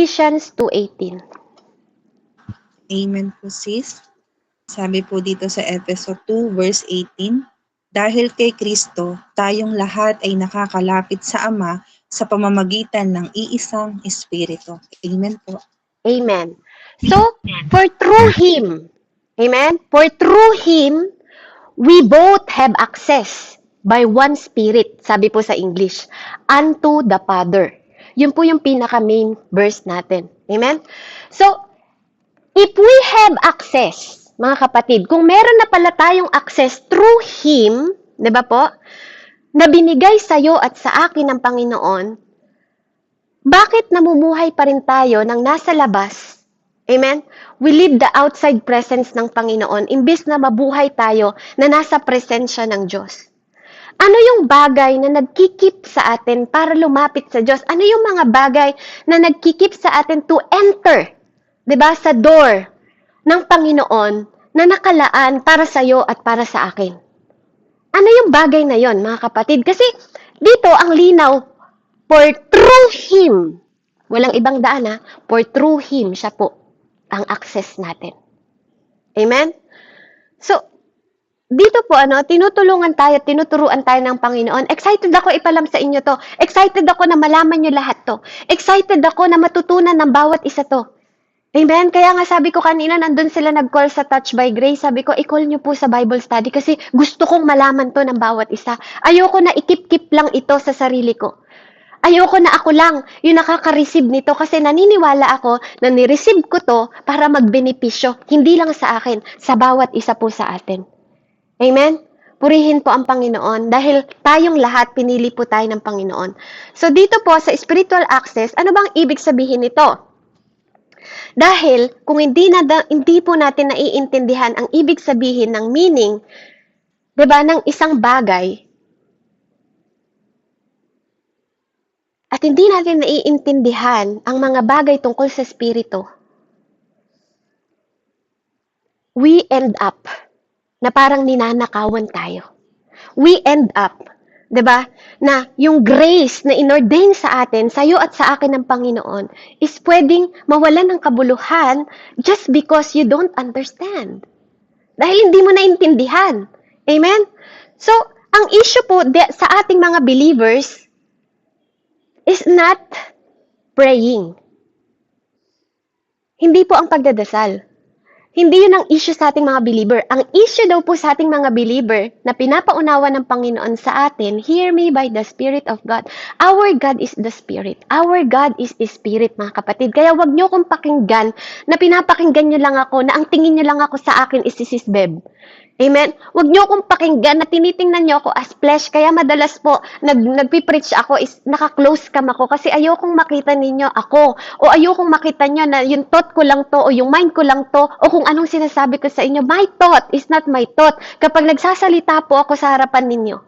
Ephesians 2:18. Amen po, sis. Sabi po dito sa Efeso 2 verse 18, dahil kay Kristo, tayong lahat ay nakakalapit sa Ama sa pamamagitan ng iisang Espiritu. Amen po. Amen. So, for through Him, amen? For through Him, we both have access by one Spirit, sabi po sa English, unto the Father. Yun po yung pinaka-main verse natin. Amen? So, if we have access, mga kapatid, kung meron na pala tayong access through Him, di ba po, na binigay sa'yo at sa akin ng Panginoon, bakit namumuhay pa rin tayo ng nasa labas? Amen? We live the outside presence ng Panginoon imbis na mabuhay tayo na nasa presensya ng Diyos. Ano yung bagay na nagkikip sa atin para lumapit sa Diyos? Ano yung mga bagay na nagkikip sa atin to enter, 'di ba, sa door ng Panginoon na nakalaan para sa iyo at para sa akin? Ano yung bagay na yon, mga kapatid? Kasi dito ang linaw, for through Him. Walang ibang daan ha. For through Him, siya po ang access natin. Amen? So, dito po, tinutulungan tayo, tinuturuan tayo ng Panginoon. Excited ako ipalam sa inyo to. Excited ako na malaman nyo lahat to. Excited ako na matutunan ng bawat isa to. Amen? Kaya nga sabi ko kanina, nandun sila nag-call sa Touch by Grace. Sabi ko, i-call nyo po sa Bible study kasi gusto kong malaman to ng bawat isa. Ayoko na ikip-kip lang ito sa sarili ko. Ayoko na ako lang yung nakaka-receive nito kasi naniniwala ako na ni-receive ko to para magbenepisyo. Hindi lang sa akin, sa bawat isa po sa atin. Amen? Purihin po ang Panginoon dahil tayong lahat pinili po tayo ng Panginoon. So dito po sa spiritual access, ano bang ibig sabihin nito? Dahil kung hindi po natin naiintindihan ang ibig sabihin ng meaning, 'di ba, ng isang bagay, at hindi natin naiintindihan ang mga bagay tungkol sa spirito, we end up na parang ninanakawan tayo. We end up, 'di ba, na yung grace na inordain sa atin, sa iyo at sa akin ng Panginoon, is pwedeng mawalan ng kabuluhan just because you don't understand. Dahil hindi mo naintindihan. Amen? So, ang issue po sa ating mga believers is not praying. Hindi po ang pagdadasal. Hindi yun ang issue sa ating mga believer. Ang issue daw po sa ating mga believer na pinapaunawa ng Panginoon sa atin, hear me by the Spirit of God. Our God is the Spirit. Our God is the Spirit, mga kapatid. Kaya wag nyo kong pakinggan na pinapakinggan nyo lang ako, na ang tingin nyo lang ako sa akin is si Sis Beb. Amen? Huwag niyo akong pakinggan na tinitingnan niyo ako as flesh. Kaya madalas po, nagpipreach ako, is naka-close cam ako kasi ayokong makita ninyo ako. O ayokong makita niyo na yung thought ko lang to, o yung mind ko lang to, o kung anong sinasabi ko sa inyo. My thought is not my thought. Kapag nagsasalita po ako sa harapan ninyo.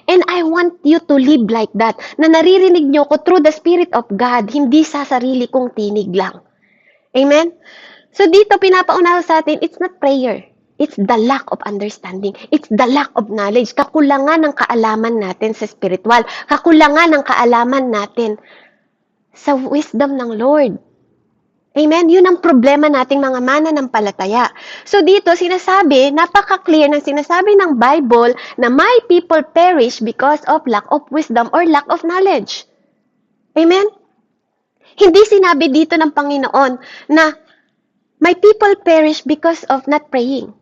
And I want you to live like that. Na naririnig niyo ko through the Spirit of God, hindi sa sarili kong tinig lang. Amen? So dito pinapaunawa sa atin, it's not prayer. It's the lack of understanding. It's the lack of knowledge. Kakulangan ng kaalaman natin sa spiritual. Kakulangan ng kaalaman natin sa wisdom ng Lord. Amen? Yun ang problema nating mga mananampalataya. So dito sinasabi, napaka-clear ng sinasabi ng Bible na my people perish because of lack of wisdom or lack of knowledge. Amen? Hindi sinabi dito ng Panginoon na my people perish because of not praying.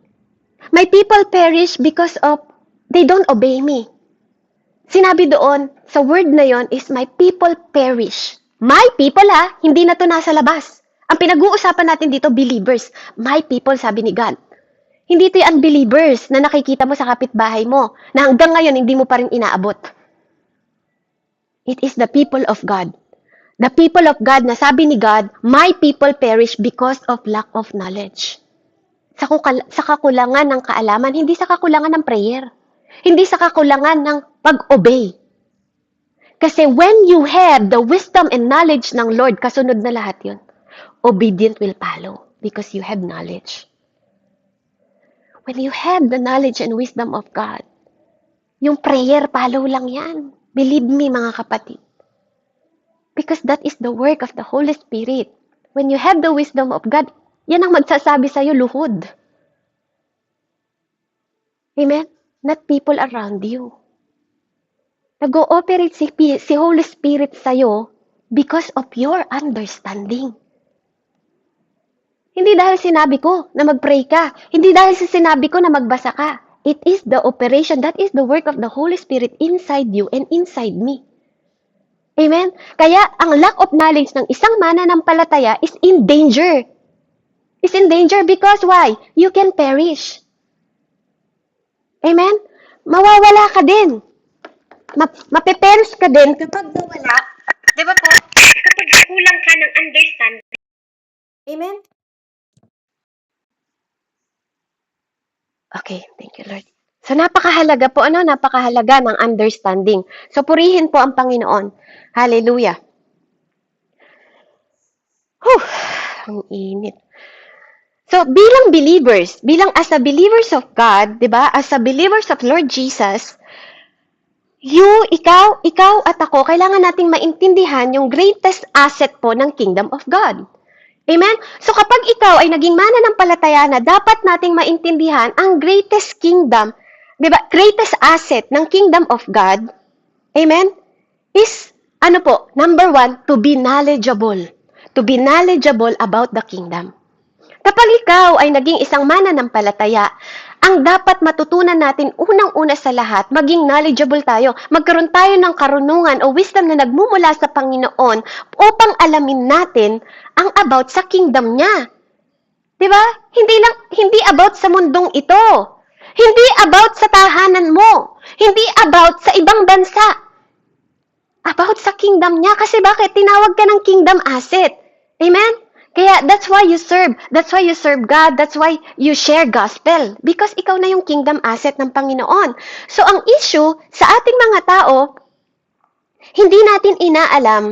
My people perish because of they don't obey me. Sinabi doon, sa word na yon is my people perish. My people hindi na to nasa labas. Ang pinag-uusapan natin dito, believers. My people, sabi ni God. Hindi ito yung unbelievers na nakikita mo sa kapitbahay mo, na hanggang ngayon hindi mo pa rin inaabot. It is the people of God. The people of God na sabi ni God, my people perish because of lack of knowledge. Sa kakulangan ng kaalaman, hindi sa kakulangan ng prayer. Hindi sa kakulangan ng pag-obey. Kasi when you have the wisdom and knowledge ng Lord, kasunod na lahat yun, obedient will follow because you have knowledge. When you have the knowledge and wisdom of God, yung prayer, follow lang yan. Believe me, mga kapatid. Because that is the work of the Holy Spirit. When you have the wisdom of God, yan ang magsasabi sa'yo, luhod. Amen? Not people around you. Nag-ooperate si Holy Spirit sa'yo because of your understanding. Hindi dahil sinabi ko na mag-pray ka. Hindi dahil sinabi ko na magbasa ka. It is the operation, that is the work of the Holy Spirit inside you and inside me. Amen? Kaya, ang lack of knowledge ng isang mananampalataya is in danger. Is in danger because why? You can perish. Amen? Mawawala ka din. Mapiperish ka din kapag nawala. Di ba po? Kapag kulang ka ng understanding. Amen? Okay, thank you, Lord. So, napakahalaga po, napakahalaga ng understanding. So, purihin po ang Panginoon. Hallelujah. Ang init. So, bilang believers, as a believers of God, di ba? As a believers of Lord Jesus, ikaw at ako, kailangan nating maintindihan yung greatest asset po ng kingdom of God. Amen? So kapag ikaw ay naging mananampalataya na, dapat nating maintindihan ang greatest kingdom, di ba? Greatest asset ng kingdom of God, amen? Is, number 1, to be knowledgeable. To be knowledgeable about the kingdom. Kapag ikaw ay naging isang mananampalataya, ang dapat matutunan natin unang-una sa lahat, maging knowledgeable tayo. Magkaroon tayo ng karunungan o wisdom na nagmumula sa Panginoon upang alamin natin ang about sa kingdom niya. Diba? Hindi about sa mundong ito. Hindi about sa tahanan mo. Hindi about sa ibang bansa. About sa kingdom niya. Kasi bakit? Tinawag ka ng kingdom asset. Amen? Kaya that's why you serve. That's why you serve God. That's why you share gospel. Because ikaw na yung kingdom asset ng Panginoon. So ang issue sa ating mga tao, hindi natin inaalam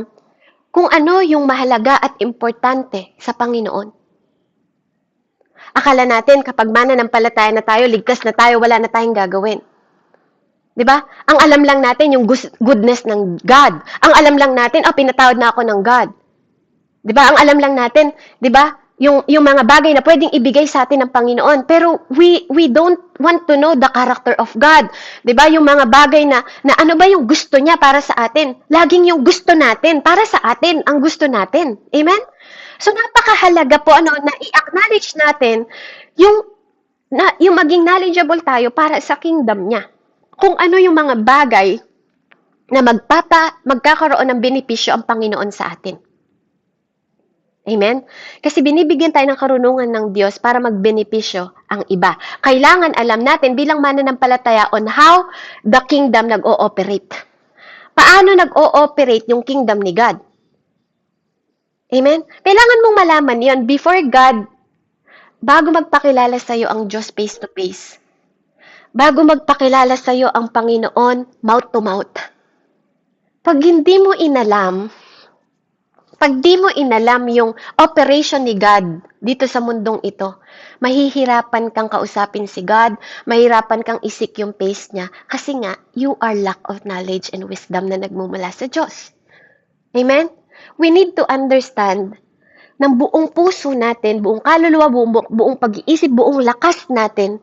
kung ano yung mahalaga at importante sa Panginoon. Akala natin kapag mananampalataya na tayo, ligtas na tayo, wala na tayong gagawin. 'Di ba? Ang alam lang natin yung goodness ng God. Ang alam lang natin, pinatawad na ako ng God. 'Di ba? Ang alam lang natin, 'di ba? Yung mga bagay na pwedeng ibigay sa atin ng Panginoon. Pero we don't want to know the character of God. 'Di ba? Yung mga bagay na ano ba yung gusto niya para sa atin? Laging yung gusto natin para sa atin ang gusto natin. Amen? So napakahalaga po na i-acknowledge natin yung maging knowledgeable tayo para sa kingdom niya. Kung ano yung mga bagay na magkakaroon ng benepisyo ang Panginoon sa atin. Amen? Kasi binibigyan tayo ng karunungan ng Diyos para magbenepisyo ang iba. Kailangan alam natin bilang mananampalataya on how the kingdom nag-ooperate. Paano nag-ooperate yung kingdom ni God? Amen? Kailangan mong malaman yon before God, bago magpakilala sa iyo ang Diyos face to face. Bago magpakilala sa iyo ang Panginoon mouth to mouth. Pag hindi mo inalam yung operation ni God dito sa mundong ito, mahihirapan kang kausapin si God, mahihirapan kang isik yung face niya, kasi nga, you are lack of knowledge and wisdom na nagmumula sa Diyos. Amen? We need to understand ng buong puso natin, buong kaluluwa, buong pag-iisip, buong lakas natin,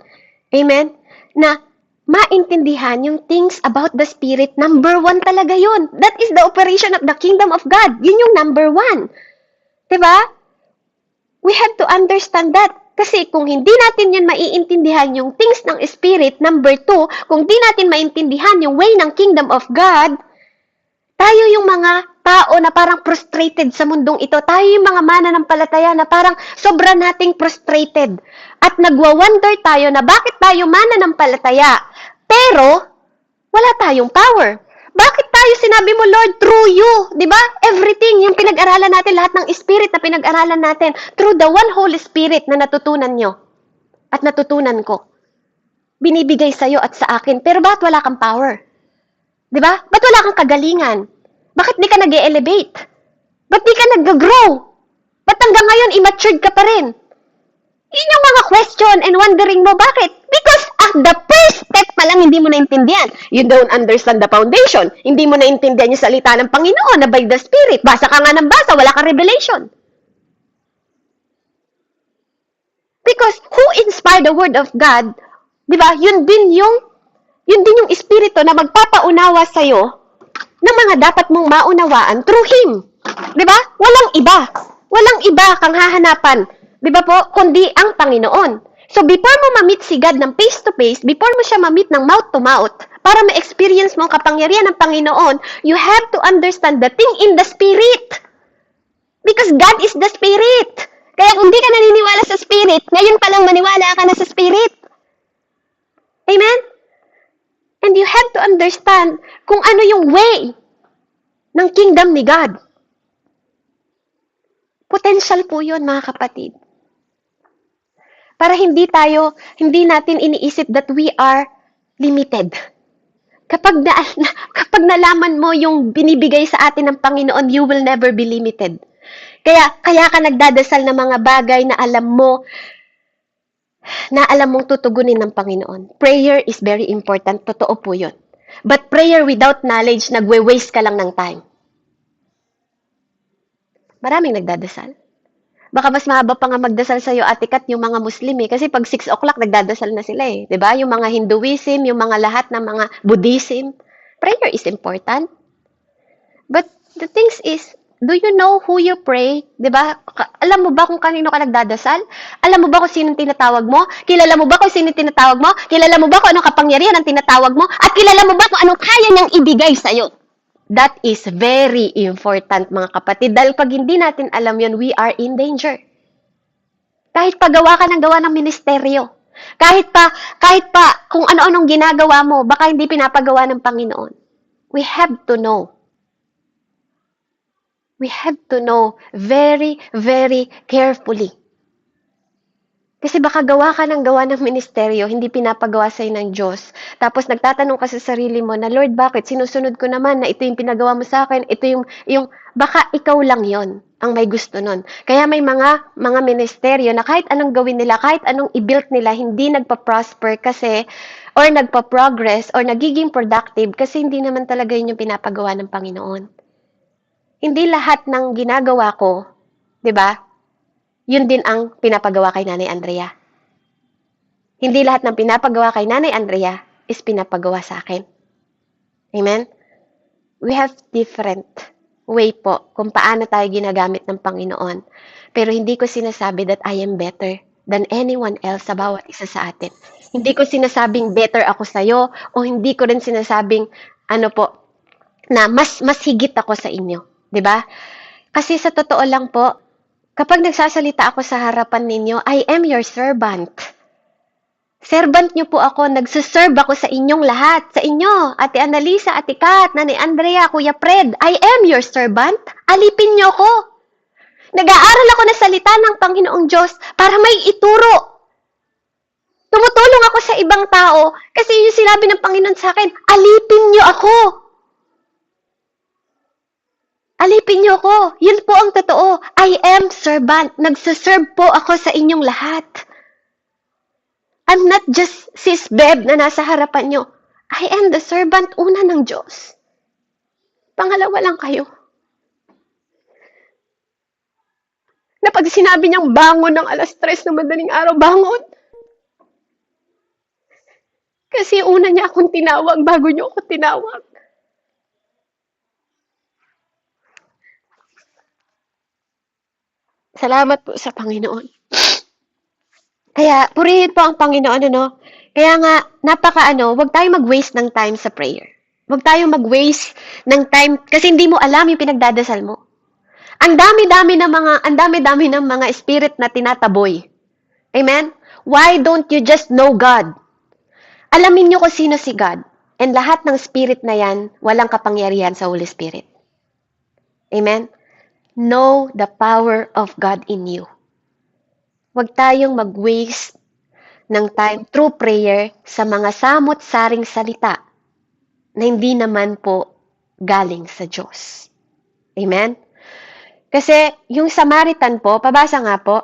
amen, na maintindihan yung things about the Spirit. Number 1 talaga yun. That is the operation of the kingdom of God. Yun yung number 1. Diba? We have to understand that. Kasi kung hindi natin yun maiintindihan yung things ng Spirit, number 2, kung di natin maintindihan yung way ng kingdom of God, tayo yung mga tao na parang frustrated sa mundong ito. Tayo yung mga mananampalataya na parang sobra nating frustrated. At nagwa-wonder tayo na bakit tayo mananampalataya, pero wala tayong power. Bakit tayo sinabi mo, Lord, through you? Diba? Everything, yung pinag-aralan natin, lahat ng Spirit na pinag-aralan natin, through the one Holy Spirit na natutunan nyo at natutunan ko. Binibigay sa'yo at sa akin. Pero bakit wala kang power? Diba? Ba't wala kang kagalingan? Bakit di ka nag-elevate? Ba't di ka nag-grow? Ba't hanggang ngayon immature ka pa rin? Yun yung mga question and wondering mo, bakit? Because At the first step pa lang, hindi mo naintindihan. You don't understand the foundation. Hindi mo naintindihan yung salita ng Panginoon na by the Spirit. Basa ka nga ng basa, wala kang revelation. Because who inspired the Word of God, di ba, yun din yung Espiritu na magpapaunawa sa'yo ng mga dapat mong maunawaan through Him. Di ba? Walang iba. Walang iba kang hahanapan. Di ba po? Kundi ang Panginoon. So, before mo ma-meet si God ng face-to-face, before mo siya ma-meet ng mouth-to-mouth, para ma-experience mo ang kapangyarihan ng Panginoon, you have to understand the thing in the Spirit. Because God is the Spirit. Kaya kung di ka naniniwala sa Spirit, ngayon pa lang maniwala ka na sa Spirit. Amen? And you have to understand kung ano yung way ng kingdom ni God. Potential po yun, mga kapatid. Para hindi natin iniisip that we are limited. Kapag nalaman mo yung binibigay sa atin ng Panginoon, you will never be limited. Kaya ka nagdadasal ng mga bagay na alam mong tutugunin ng Panginoon. Prayer is very important. Totoo po yun. But prayer without knowledge, nagwe-waste ka lang ng time. Maraming nagdadasal. Baka mas mahaba pa nga magdasal sa'yo, Ate Kat, yung mga Muslim eh. Kasi pag 6 o'clock, nagdadasal na sila eh. 'Di ba? Yung mga Hinduism, yung mga lahat ng mga Buddhism. Prayer is important. But the things is, do you know who you pray? 'Di ba? Alam mo ba kung kanino ka nagdadasal? Alam mo ba kung sinong tinatawag mo? Kilala mo ba kung sinong tinatawag mo? Kilala mo ba kung anong kapangyarihan ang tinatawag mo? At kilala mo ba kung anong kaya niyang ibigay sa'yo? That is very important, mga kapatid. Dahil pag hindi natin alam yun, we are in danger. Kahit pa gawa ka ng ministeryo, kahit pa kung ano-anong ginagawa mo, baka hindi pinapagawa ng Panginoon. We have to know. We have to know very, very carefully. Kasi baka gawa ka ng ministeryo, hindi pinapagawa sa'yo ng Diyos. Tapos nagtatanong ka sa sarili mo na, Lord, bakit? Sinusunod ko naman na ito yung pinagawa mo sa akin, ito yung baka ikaw lang yon ang may gusto nun. Kaya may mga ministeryo na kahit anong gawin nila, kahit anong i-build nila, hindi nagpa-prosper kasi, or nagpa-progress, or nagiging productive kasi hindi naman talaga yun yung pinapagawa ng Panginoon. Hindi lahat ng ginagawa ko, di ba? Yun din ang pinapagawa kay Nanay Andrea. Hindi lahat ng pinapagawa kay Nanay Andrea is pinapagawa sa akin. Amen? We have different way po kung paano tayo ginagamit ng Panginoon. Pero hindi ko sinasabi that I am better than anyone else sa bawat isa sa atin. Hindi ko sinasabing better ako sa'yo o hindi ko rin sinasabing na mas higit ako sa inyo. 'Di ba? Kasi sa totoo lang po, kapag nagsasalita ako sa harapan ninyo, I am your servant. Servant niyo po ako, nagsiserve ako sa inyong lahat. Sa inyo, Ate Annalisa, Ate Kat, Nanay Andrea, Kuya Fred, I am your servant. Alipin niyo ko. Nag-aaral ako ng salita ng Panginoong Diyos para may ituro. Tumutulong ako sa ibang tao kasi yung sinabi ng Panginoon sa akin, alipin niyo ako. Alipin niyo ko. Yun po ang totoo. I am servant. Nagsaserve po ako sa inyong lahat. I'm not just sis Beb na nasa harapan niyo. I am the servant una ng Diyos. Pangalawa lang kayo. Na pag sinabi niyang bangon ng 3:00 ng madaling araw, bangon. Kasi una niya akong tinawag bago niyo ako tinawag. Salamat po sa Panginoon. Kaya, purihin po ang Panginoon, Kaya nga, wag tayong mag-waste ng time sa prayer. Wag tayong mag-waste ng time, kasi hindi mo alam yung pinagdadasal mo. Ang dami-dami ng mga spirit na tinataboy. Amen? Why don't you just know God? Alamin niyo kung sino si God. And lahat ng spirit na yan, walang kapangyarihan sa Holy Spirit. Amen? Know the power of God in you. Huwag tayong mag-waste ng time through prayer sa mga samot-saring salita na hindi naman po galing sa Diyos. Amen? Kasi yung Samaritan po, pabasa nga po,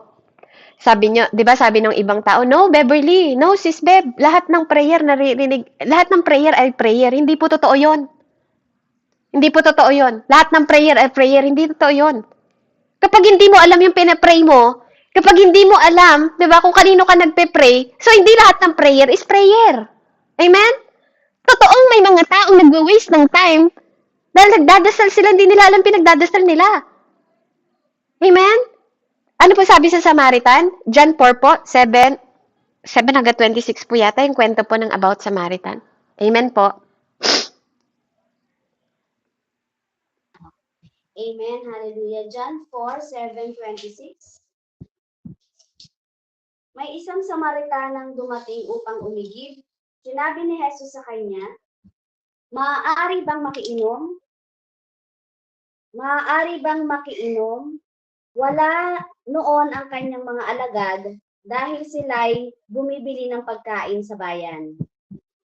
Sabi nyo, 'di ba sabi ng ibang tao, "No, Beverly, no, sis Beb, lahat ng prayer naririnig, lahat ng prayer ay prayer." Hindi po totoo 'yon. Hindi po totoo 'yon. Lahat ng prayer ay prayer, hindi totoo 'yon. Kapag hindi mo alam yung pina-pray mo, kapag hindi mo alam, 'di ba, kung kanino ka nagpe-pray, so hindi lahat ng prayer is prayer. Amen? Totoong may mga taong nagwa-waste ng time dahil nagdadasal sila, hindi nila alam pinagdadasal nila. Amen? Ano po sabi sa Samaritan? John 4 po, 7 hanggang 26 po yata yung kwento po ng about Samaritan. Amen po. Amen. Hallelujah. John 4:7-26. May isang Samaritanang dumating upang umigib. Sinabi ni Jesus sa kanya, "Maaari bang makiinom? Maaari bang makiinom?" Wala noon ang kanyang mga alagad dahil sila'y bumibili ng pagkain sa bayan.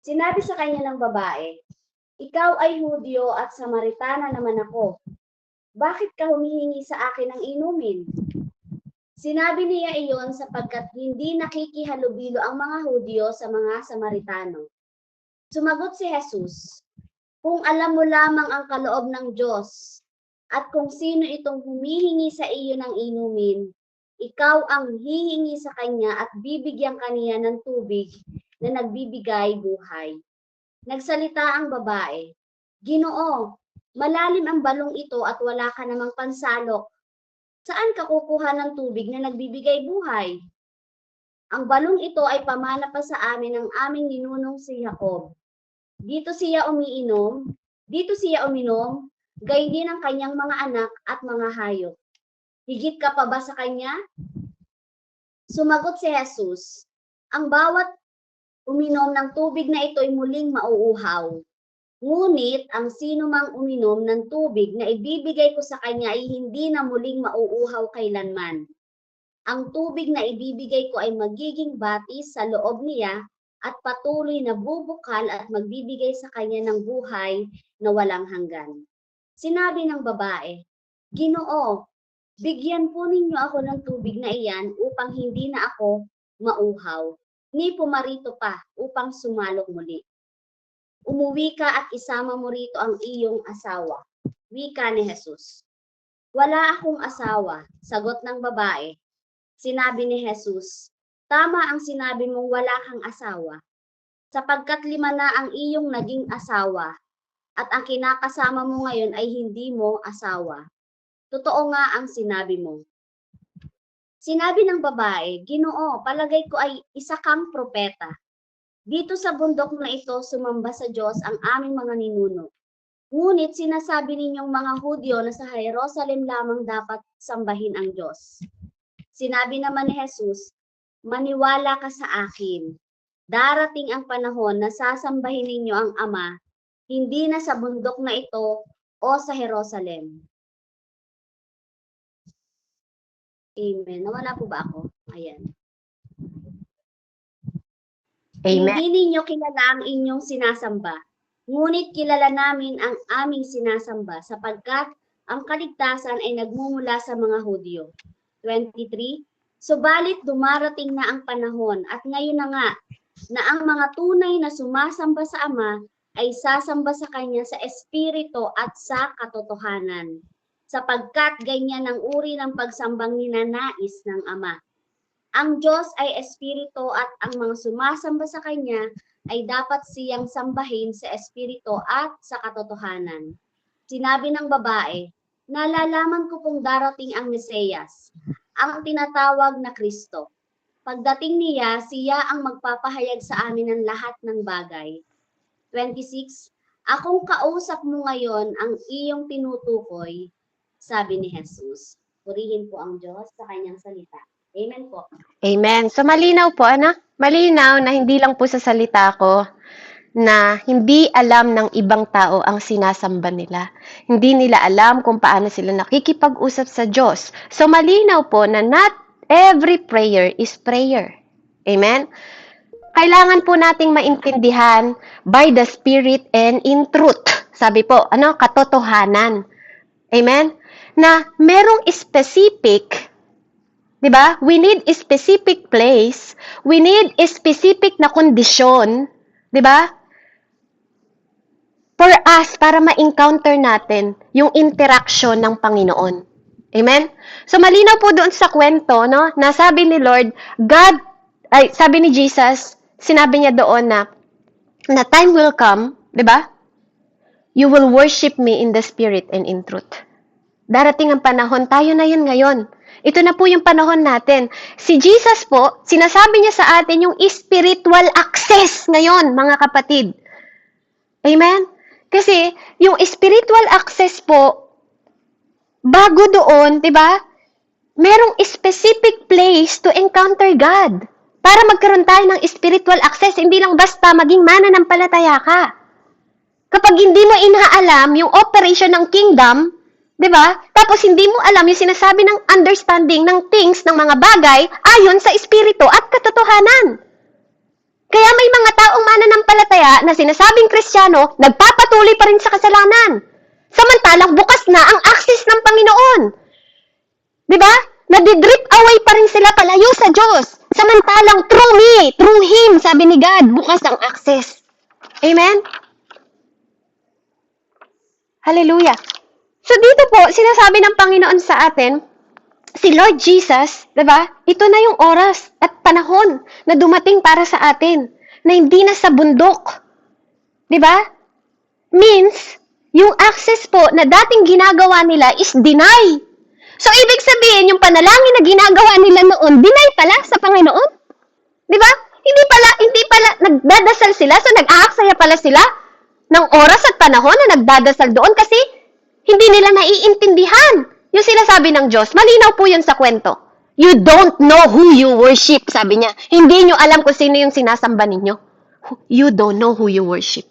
Sinabi sa kanya ng babae, "Ikaw ay Hudyo at Samaritana naman ako. Bakit ka humihingi sa akin ng inumin?" Sinabi niya iyon sapagkat hindi nakikihalubilo ang mga Hudyo sa mga Samaritano. Sumagot si Jesus, "Kung alam mo lamang ang kaloob ng Diyos at kung sino itong humihingi sa iyo ng inumin, ikaw ang hihingi sa kanya at bibigyan kaniya ng tubig na nagbibigay buhay." Nagsalita ang babae, "Ginoo, malalim ang balong ito at wala ka namang pansalok. Saan ka kukuha ng tubig na nagbibigay buhay? Ang balong ito ay pamana pa sa amin ng aming ninunong si Jacob. Dito siya uminom, gayon din ang kanyang mga anak at mga hayop. Higit ka pa ba sa kanya?" Sumagot si Jesus, "Ang bawat uminom ng tubig na ito ay muling mauuhaw. Ngunit ang sino mang uminom ng tubig na ibibigay ko sa kanya ay hindi na muling mauuhaw kailanman. Ang tubig na ibibigay ko ay magiging batis sa loob niya at patuloy na bubukal at magbibigay sa kanya ng buhay na walang hanggan." Sinabi ng babae, "Ginoo, bigyan po ninyo ako ng tubig na iyan upang hindi na ako mauhaw, ni pumarito pa upang sumalok muli. Umuwi ka at isama mo rito ang iyong asawa." Wika ni Jesus. "Wala akong asawa," sagot ng babae. Sinabi ni Jesus, "Tama ang sinabi mong wala kang asawa, sapagkat 5 na ang iyong naging asawa, at ang kinakasama mo ngayon ay hindi mo asawa. Totoo nga ang sinabi mo." Sinabi ng babae, "Ginoo, palagay ko ay isa kang propeta. Dito sa bundok na ito, sumamba sa Diyos ang aming mga ninuno. Ngunit sinasabi ninyong mga Hudyo na sa Jerusalem lamang dapat sambahin ang Diyos." Sinabi naman ni Jesus, "Maniwala ka sa akin. Darating ang panahon na sasambahin ninyo ang Ama, hindi na sa bundok na ito o sa Jerusalem." Amen. Nawala po ba ako? Ayan. Amen. "Hindi ninyo kilala ang inyong sinasamba, ngunit kilala namin ang aming sinasamba sapagkat ang kaligtasan ay nagmumula sa mga Hudyo." 23. "Subalit dumarating na ang panahon at ngayon na nga na ang mga tunay na sumasamba sa Ama ay sasamba sa Kanya sa Espiritu at sa katotohanan, sapagkat ganyan ang uri ng pagsambang ninanais ng Ama. Ang Diyos ay Espiritu at ang mga sumasamba sa Kanya ay dapat siyang sambahin sa Espiritu at sa katotohanan." Sinabi ng babae, "Nalalaman ko pong darating ang Mesiyas, ang tinatawag na Kristo. Pagdating niya, siya ang magpapahayag sa amin ng lahat ng bagay." 26. "Akong kausap mo ngayon ang iyong tinutukoy," sabi ni Jesus. Purihin po ang Diyos sa kanyang salita. Amen po. Amen. So malinaw po, ano? Malinaw na hindi lang po sa salita ko na hindi alam ng ibang tao ang sinasamba nila. Hindi nila alam kung paano sila nakikipag-usap sa Diyos. So malinaw po na not every prayer is prayer. Amen? Kailangan po nating maintindihan by the Spirit and in truth. Sabi po, ano? Katotohanan. Amen? Na merong specific 'Di ba? We need a specific place. We need a specific na kondisyon. 'Di ba? For us, para ma-encounter natin yung interaction ng Panginoon. Amen? So, malinaw po doon sa kwento, no? Na sabi ni Lord, sabi ni Jesus, sinabi niya doon na time will come, di ba? You will worship me in the spirit and in truth. Darating ang panahon, tayo na yun ngayon. Ito na po yung panahon natin. Si Jesus po, sinasabi niya sa atin yung spiritual access ngayon, mga kapatid. Amen? Kasi, yung spiritual access po, bago doon, di ba? Merong specific place to encounter God. Para magkaroon tayo ng spiritual access, hindi lang basta maging mananampalataya ka. Kapag hindi mo inaalam yung operation ng kingdom, di ba? Tapos hindi mo alam yung sinasabi ng understanding ng things, ng mga bagay, ayon sa espiritu at katotohanan. Kaya may mga taong mananampalataya na sinasabing Kristiyano, nagpapatuloy pa rin sa kasalanan. Samantalang bukas na ang access ng Panginoon. Di ba? Nadidrip away pa rin sila palayo sa Diyos. Samantalang through me, through Him, sabi ni God, bukas ang access. Amen? Hallelujah. So dito po, sinasabi ng Panginoon sa atin, si Lord Jesus, diba? Ito na yung oras at panahon na dumating para sa atin, na hindi na sa bundok. Diba? Means, yung access po na dating ginagawa nila is deny. So, ibig sabihin, yung panalangin na ginagawa nila noon, deny pala sa Panginoon. Diba? Hindi pala, nagdadasal sila, so nag-aaksaya pala sila ng oras at panahon na nagdadasal doon kasi hindi nila naiintindihan yung sinasabi ng Diyos. Malinaw po yun sa kwento. You don't know who you worship, sabi niya. Hindi nyo alam kung sino yung sinasamba ninyo. You don't know who you worship.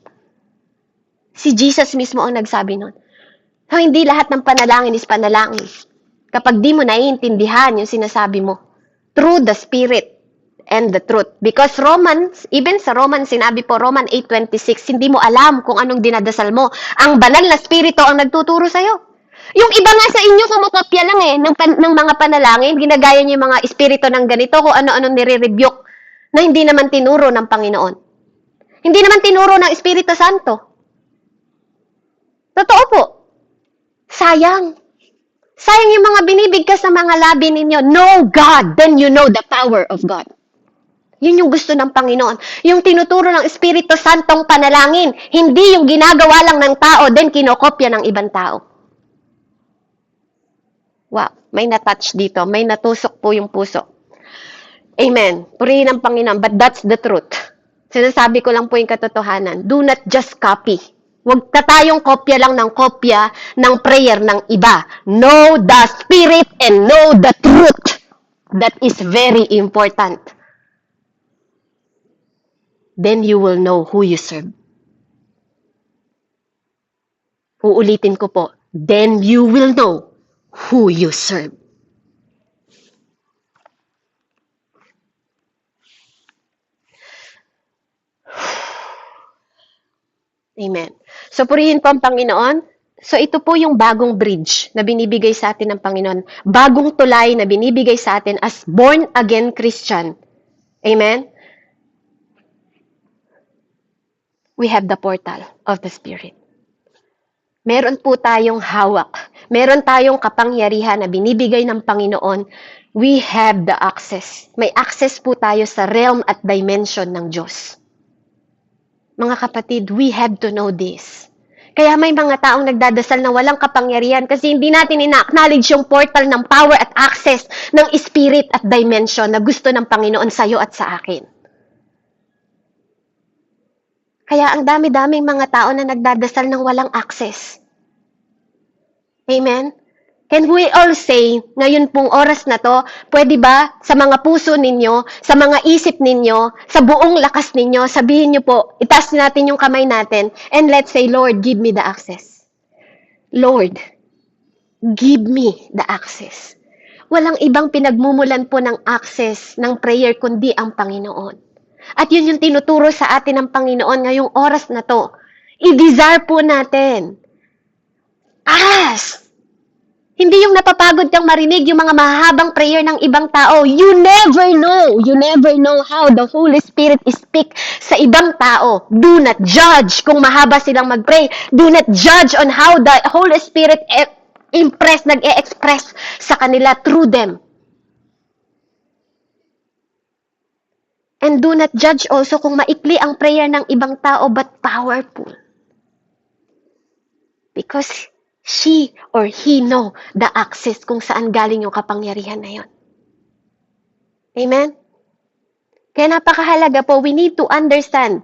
Si Jesus mismo ang nagsabi nun. So, hindi lahat ng panalangin is panalangin. Kapag di mo naiintindihan yung sinasabi mo, through the Spirit and the truth. Because Romans, even sa Romans, sinabi po, Roman 8:26, hindi mo alam kung anong dinadasal mo. Ang banal na Espiritu ang nagtuturo sa'yo. Yung iba nga sa inyo, kumukopya lang ng mga panalangin, ginagaya niyo yung mga espiritu ng ganito, kung ano-ano nire-rebuke, na hindi naman tinuro ng Panginoon. Hindi naman tinuro ng Espiritu Santo. Totoo po. Sayang. Sayang yung mga binibigkas sa mga labi ninyo. Know God, then you know the power of God. Yun yung gusto ng Panginoon. Yung tinuturo ng Espiritu Santong panalangin, hindi yung ginagawa lang ng tao, then kinokopya ng ibang tao. Wow, may natouch dito. May natusok po yung puso. Amen. Purihin ang Panginoon. But that's the truth. Sinasabi ko lang po yung katotohanan. Do not just copy. Huwag ka tayong kopya lang ng kopya ng prayer ng iba. Know the Spirit and know the truth. That is very important. Then you will know who you serve. Uulitin ko po. Then you will know who you serve. Amen. So, purihin po ang Panginoon. So, ito po yung bagong bridge na binibigay sa atin ng Panginoon. Bagong tulay na binibigay sa atin as born-again Christian. Amen? We have the portal of the Spirit. Meron po tayong hawak. Meron tayong kapangyarihan na binibigay ng Panginoon. We have the access. May access po tayo sa realm at dimension ng Diyos. Mga kapatid, we have to know this. Kaya may mga taong nagdadasal na walang kapangyarihan kasi hindi natin ina-acknowledge yung portal ng power at access ng spirit at dimension na gusto ng Panginoon sa iyo at sa akin. Kaya ang dami-daming mga tao na nagdadasal ng walang access. Amen? Can we all say, ngayon pong oras na to, pwede ba sa mga puso ninyo, sa mga isip ninyo, sa buong lakas ninyo, sabihin nyo po, itaas natin yung kamay natin, and let's say, Lord, give me the access. Lord, give me the access. Walang ibang pinagmumulan po ng access ng prayer kundi ang Panginoon. At yun yung tinuturo sa atin ng Panginoon ngayong oras na to. I-desire po natin. Ask! Hindi yung napapagod kang marinig yung mga mahabang prayer ng ibang tao. You never know. You never know how the Holy Spirit speak sa ibang tao. Do not judge kung mahaba silang mag-pray. Do not judge on how the Holy Spirit nag-e-express sa kanila through them. And do not judge also kung maikli ang prayer ng ibang tao but powerful. Because she or he know the access kung saan galing yung kapangyarihan na yun. Amen? Kaya napakahalaga po, we need to understand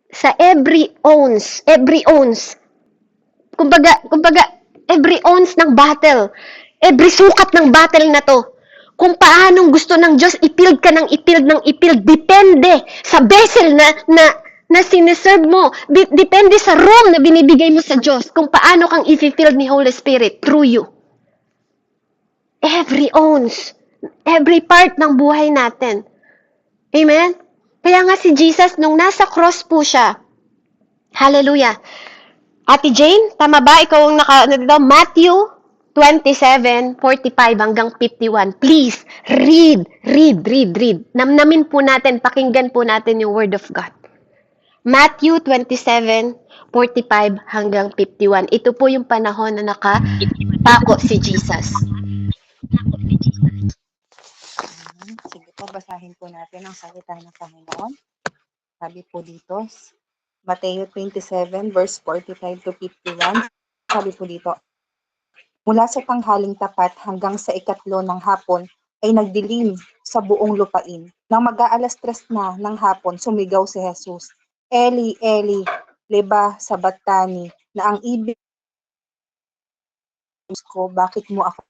sa every ounce, kumbaga, every ounce ng battle, every sukat ng battle na to, kung paanong gusto ng Diyos, ipild ka ng ipild, depende sa vessel na sineserve mo, depende sa room na binibigay mo sa Diyos, kung paano kang i-filled ni Holy Spirit through you. Every ounce, every part ng buhay natin. Amen? Kaya nga si Jesus, nung nasa cross po siya, hallelujah. Ate Jane, tama ba? Ikaw ang Matthew 27:45 hanggang 51. Please, read. Namnamin po natin, pakinggan po natin yung Word of God. Matthew 27:45 hanggang 51. Ito po yung panahon na nakatako si Jesus. Sige po, basahin po natin ang salita ng Panginoon. Sabi po dito, Mateo 27 verse 45 to 51. Sabi po dito, mula sa tanghaling tapat hanggang sa ikatlo ng hapon ay nagdilim sa buong lupain. Nang mag-aalas 3 na ng hapon, sumigaw si Jesus, Eli, Eli, lema sabachthani, na ang ibig ko, bakit mo ako?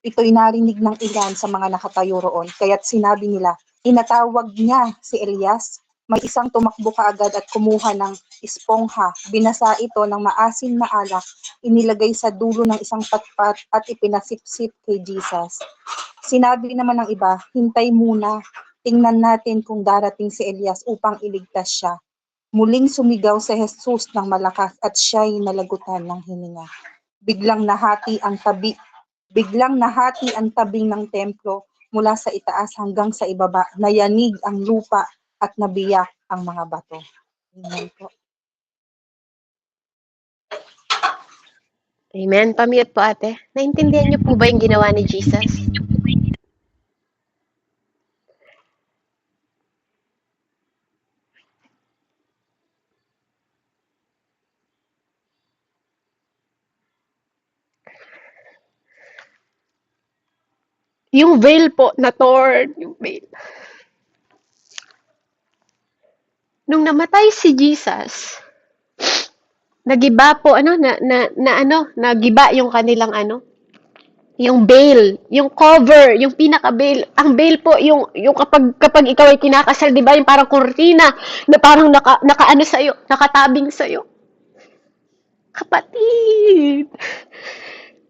Ito'y narinig ng ilan sa mga nakatayo roon, kaya't sinabi nila, inatawag niya si Elias. May isang tumakbo kaagad at kumuha ng espongha, binasa ito ng maasim na alak, inilagay sa dulo ng isang patpat at ipinasipsip kay Jesus. Sinabi naman ng iba, hintay muna, tingnan natin kung darating si Elias upang iligtas siya. Muling sumigaw si Jesus ng malakas at siya'y nalagutan ng hininga. Biglang nahati ang tabing ng templo mula sa itaas hanggang sa ibaba, nayanig ang lupa at nabiyak ang mga bato. Amen po. Amen. Pamute po ate. Naintindihan niyo po ba yung ginawa ni Jesus? Yung veil po na torn, yung veil. Nung namatay si Jesus, nagiba po nagiba yung kanilang yung veil, yung cover, yung pinaka-veil. Ang veil po yung kapag ikaw ay kinakasal, 'di ba? Yung parang kurtina na parang nakaano sa iyo, nakatabing sa iyo. Kapatid,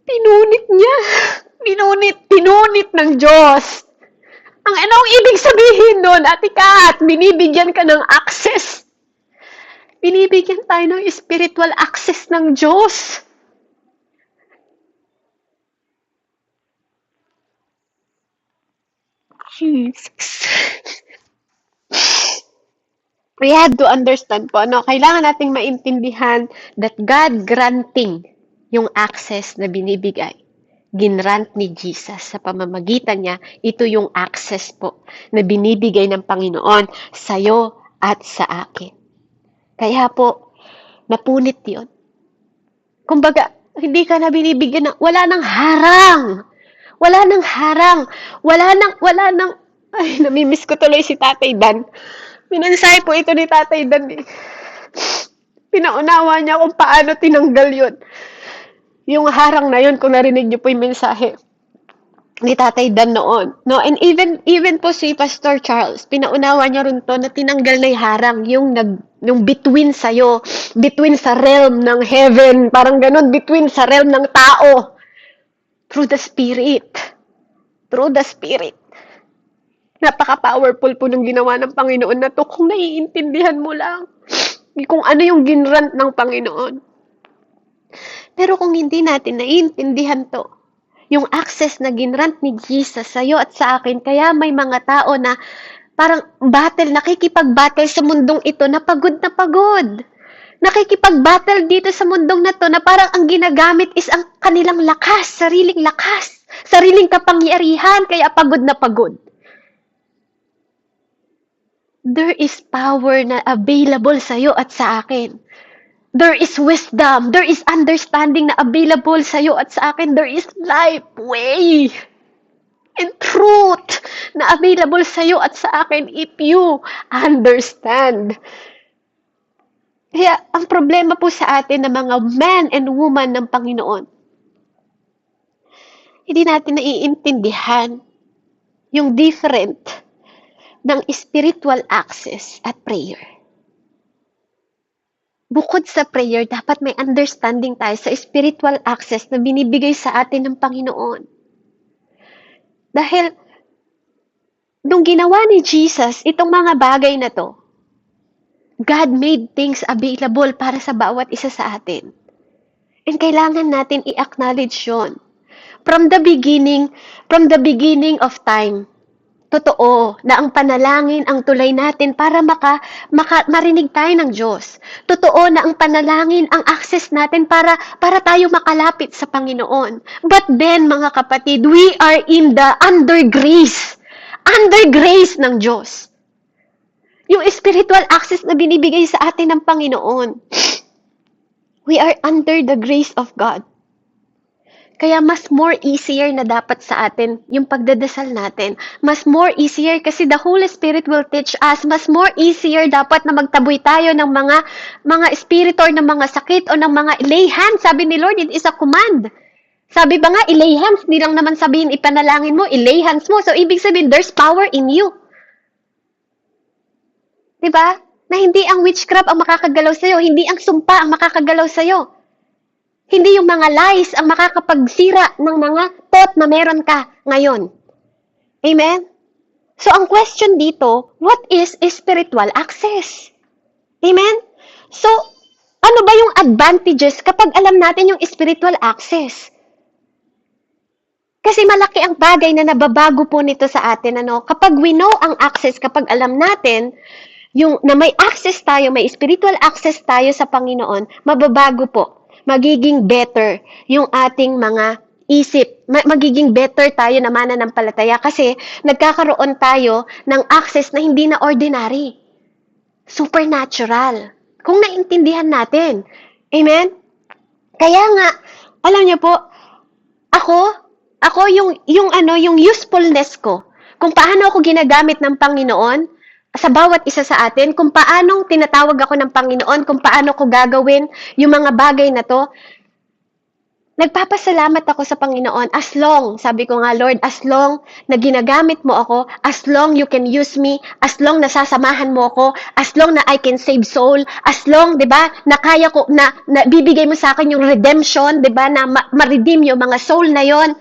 pinunit niya. Pinunit ng Diyos. Ang anong ibig sabihin nun, Ate Kat? Binibigyan ka ng access. Binibigyan tayo ng spiritual access ng Diyos. Jesus. We have to understand po, kailangan nating maintindihan that God granting yung access na binibigay. Ginrant ni Jesus sa pamamagitan niya, ito yung access po na binibigay ng Panginoon sa'yo at sa akin. Kaya po, napunit yun. Kumbaga, hindi ka na binibigyan wala nang harang. Ay, namimiss ko tuloy si Tatay Dan. Minansay po ito ni Tatay Dan eh. Pinaunawa niya kung paano tinanggal yun. Yung harang na yun, kung narinig niyo po yung mensahe ni Tatay Dan noon. No? And even po si Pastor Charles, pinaunawa niya rin to na tinanggal na yung harang, yung between sa'yo, between sa realm ng heaven, parang ganun, between sa realm ng tao, through the Spirit. Through the Spirit. Napaka-powerful po ng ginawa ng Panginoon na to kung naiintindihan mo lang kung ano yung ginrant ng Panginoon. Pero kung hindi natin naiintindihan to, yung access na ginrant ni Jesus sa'yo at sa akin, kaya may mga tao na parang nakikipag-battle sa mundong ito na pagod na pagod. Nakikipag-battle dito sa mundong na to na parang ang ginagamit is ang kanilang lakas, sariling kapangyarihan, kaya pagod na pagod. There is power na available sa'yo at sa akin. There is wisdom, there is understanding na available sa'yo at sa akin. There is life, way, and truth na available sa'yo at sa akin if you understand. Kaya ang problema po sa atin ng mga men and women ng Panginoon, hindi natin naiintindihan yung different ng spiritual access at prayer. Bukod sa prayer, dapat may understanding tayo sa spiritual access na binibigay sa atin ng Panginoon. Dahil, nung ginawa ni Jesus, itong mga bagay na to, God made things available para sa bawat isa sa atin. And kailangan natin i-acknowledge yun. From the beginning of time, totoo na ang panalangin ang tulay natin para marinig tayo ng Diyos. Totoo na ang panalangin ang access natin para tayo makalapit sa Panginoon. But then, mga kapatid, we are in the under grace ng Diyos. Yung spiritual access na binibigay sa atin ng Panginoon. We are under the grace of God. Kaya mas more easier na dapat sa atin yung pagdadasal natin. Mas more easier kasi the Holy Spirit will teach us. Mas more easier dapat na magtaboy tayo ng mga spirit or ng mga sakit o ng mga lay hands. Sabi ni Lord, it is a command. Sabi ba nga, ilay hands, di lang naman sabihin ipanalangin mo, ilay hands mo. So, ibig sabihin, there's power in you. Diba? Na hindi ang witchcraft ang makakagalaw sa'yo, hindi ang sumpa ang makakagalaw sa'yo. Hindi yung mga lies ang makakapagsira ng mga thought na meron ka ngayon. Amen? So, ang question dito, what is spiritual access? Amen? So, ano ba yung advantages kapag alam natin yung spiritual access? Kasi malaki ang bagay na nababago po nito sa atin. Kapag we know ang access, kapag alam natin, na may access tayo, may spiritual access tayo sa Panginoon, mababago po. Magiging better yung ating mga isip. Magiging better tayo na mananampalataya kasi nagkakaroon tayo ng access na hindi na ordinary. Supernatural. Kung naintindihan natin. Amen? Kaya nga, alam niyo po, ako yung usefulness ko, kung paano ako ginagamit ng Panginoon, sa bawat isa sa atin, kung paanong tinatawag ako ng Panginoon, kung paano ko gagawin yung mga bagay na to, nagpapasalamat ako sa Panginoon as long, sabi ko nga, Lord, as long na ginagamit mo ako, as long you can use me, as long nasasamahan mo ako, as long na I can save soul, as long, di ba, na kaya ko, na bibigay mo sa akin yung redemption, di ba, na ma-redeem yung mga soul na yon,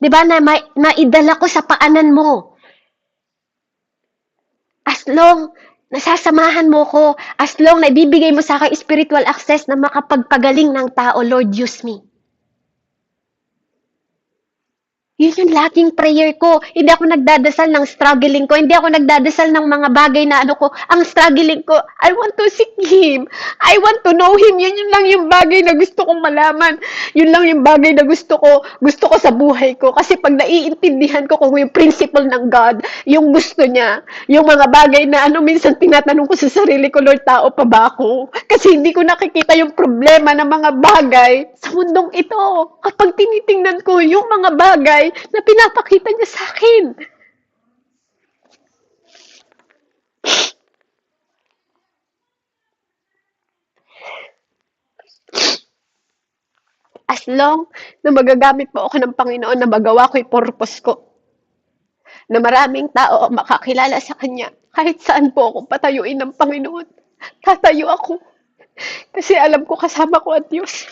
di ba, na maidala ko sa paanan mo. As long nasasamahan mo ko, as long na ibibigay mo sa akin spiritual access na makapagpagaling ng tao, Lord, use me. Yun yung laging prayer ko. Hindi ako nagdadasal ng struggling ko. Hindi ako nagdadasal ng mga bagay na ko. Ang struggling ko, I want to seek Him. I want to know Him. Yun lang yung bagay na gusto kong malaman. Yun lang yung bagay na gusto ko sa buhay ko. Kasi pag naiintindihan ko kung yung principle ng God, yung gusto niya, yung mga bagay na minsan tinatanong ko sa sarili ko, Lord, tao pa ba ako? Kasi hindi ko nakikita yung problema ng mga bagay sa mundong ito. Kapag tinitingnan ko yung mga bagay na pinapakita niya sa akin. As long na magagamit mo ako ng Panginoon na magawa ko yung purpose ko, na maraming tao ang makakilala sa Kanya, kahit saan po ako patayuin ng Panginoon, tatayo ako. Kasi alam ko kasama ko ang Diyos.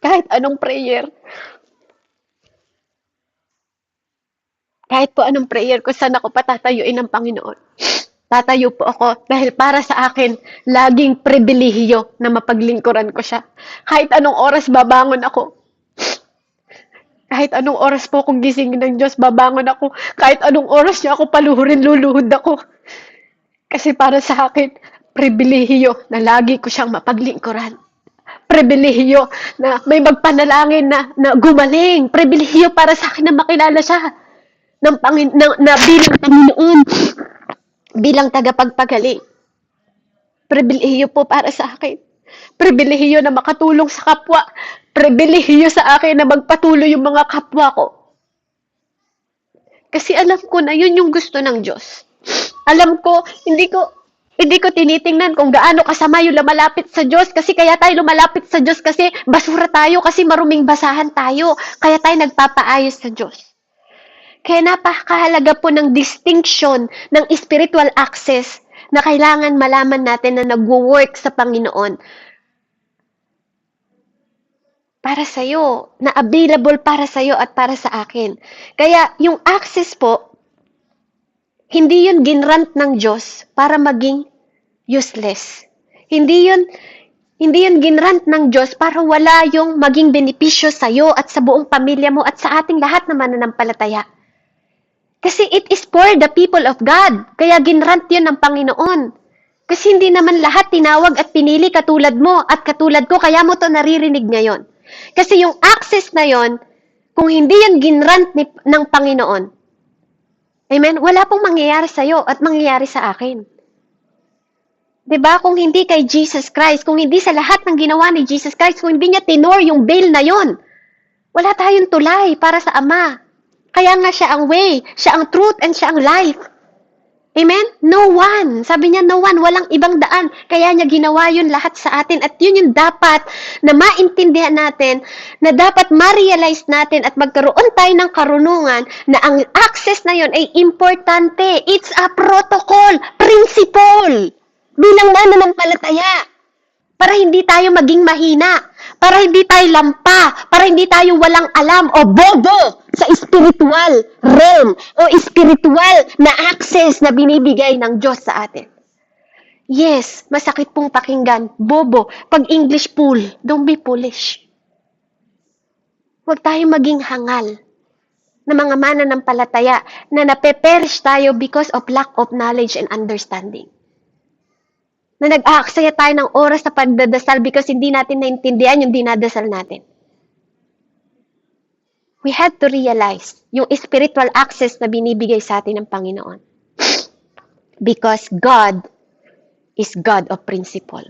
Kahit anong prayer, kahit po anong prayer ko, saan ako patatayuin ng Panginoon. Tatayo po ako dahil para sa akin, laging pribilehiyo na mapaglingkuran ko siya. Kahit anong oras babangon ako. Kahit anong oras po kung gisingin ng Diyos, babangon ako. Kahit anong oras niya ako paluhurin, luluhod ako. Kasi para sa akin, pribilehiyo na lagi ko siyang mapaglingkuran. Pribilehiyo na may magpanalangin na gumaling. Pribilehiyo para sa akin na makilala siya na bilang Panginoon, bilang tagapagpagaling. Pribilehiyo po para sa akin. Pribilehiyo na makatulong sa kapwa. Pribilehiyo sa akin na magpatuloy yung mga kapwa ko. Kasi alam ko na yun yung gusto ng Diyos. Alam ko, hindi ko tinitingnan kung gaano kasama yung lumalapit sa Diyos. Kasi kaya tayo lumalapit sa Diyos kasi basura tayo, kasi maruming basahan tayo. Kaya tayo nagpapaayos sa Diyos. Kaya napakahalaga po ng distinction ng spiritual access na kailangan malaman natin na nagwo-work sa Panginoon. Para sa'yo, na available para sa'yo at para sa akin. Kaya yung access po, hindi yun ginrant ng Diyos para maging useless. Hindi yun ginrant ng Diyos para wala yung maging benepisyo sa'yo at sa buong pamilya mo at sa ating lahat na mananampalataya. Kasi it is for the people of God. Kaya ginrant yun ng Panginoon. Kasi hindi naman lahat tinawag at pinili katulad mo at katulad ko, kaya mo to naririnig ngayon. Kasi yung access na yon, kung hindi yan ginrant ng Panginoon, amen, wala pong mangyayari sa'yo at mangyayari sa akin. 'Di ba? Kung hindi kay Jesus Christ, kung hindi sa lahat ng ginawa ni Jesus Christ, kung hindi niya tinor yung veil na yon, wala tayong tulay para sa Ama. Kaya nga siya ang way, siya ang truth, and siya ang life. Amen? No one. Sabi niya, no one. Walang ibang daan. Kaya niya ginawa yun lahat sa atin. At yun yung dapat na maintindihan natin, na dapat ma-realize natin at magkaroon tayo ng karunungan na ang access na yun ay importante. It's a protocol, principle. Bilang mananampalataya. Para hindi tayo maging mahina. Para hindi tayo lampa. Para hindi tayo walang alam o bobo sa spiritual realm o spiritual na access na binibigay ng Diyos sa atin. Yes, masakit pong pakinggan. Bobo. Pag English fool, don't be foolish. Huwag tayong maging hangal na mga mananampalataya na napeperish tayo because of lack of knowledge and understanding. Na nag-aaksaya tayo ng oras sa pagdadasal because hindi natin naintindihan yung dinadasal natin. We had to realize yung spiritual access na binibigay sa atin ng Panginoon. Because God is God of principle.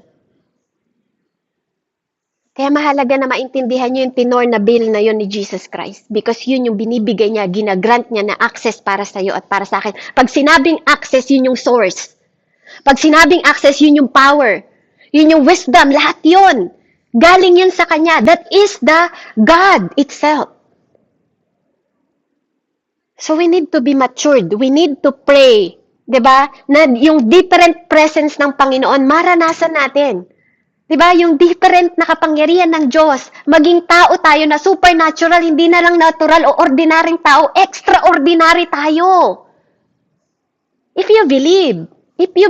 Kaya mahalaga na maintindihan nyo yung tenor na bill na yon ni Jesus Christ. Because yun yung binibigay niya, ginagrant niya na access para sa'yo at para sa akin. Pag sinabing access, yun yung source. Pag sinabing access, yun yung power. Yun yung wisdom, lahat yun. Galing yun sa Kanya. That is the God itself. So we need to be matured. We need to pray. 'Di ba? Na yung different presence ng Panginoon, maranasan natin. 'Di ba? Yung different na kapangyarihan ng Diyos. Maging tao tayo na supernatural, hindi na lang natural o ordinaryong tao, extraordinary tayo. If you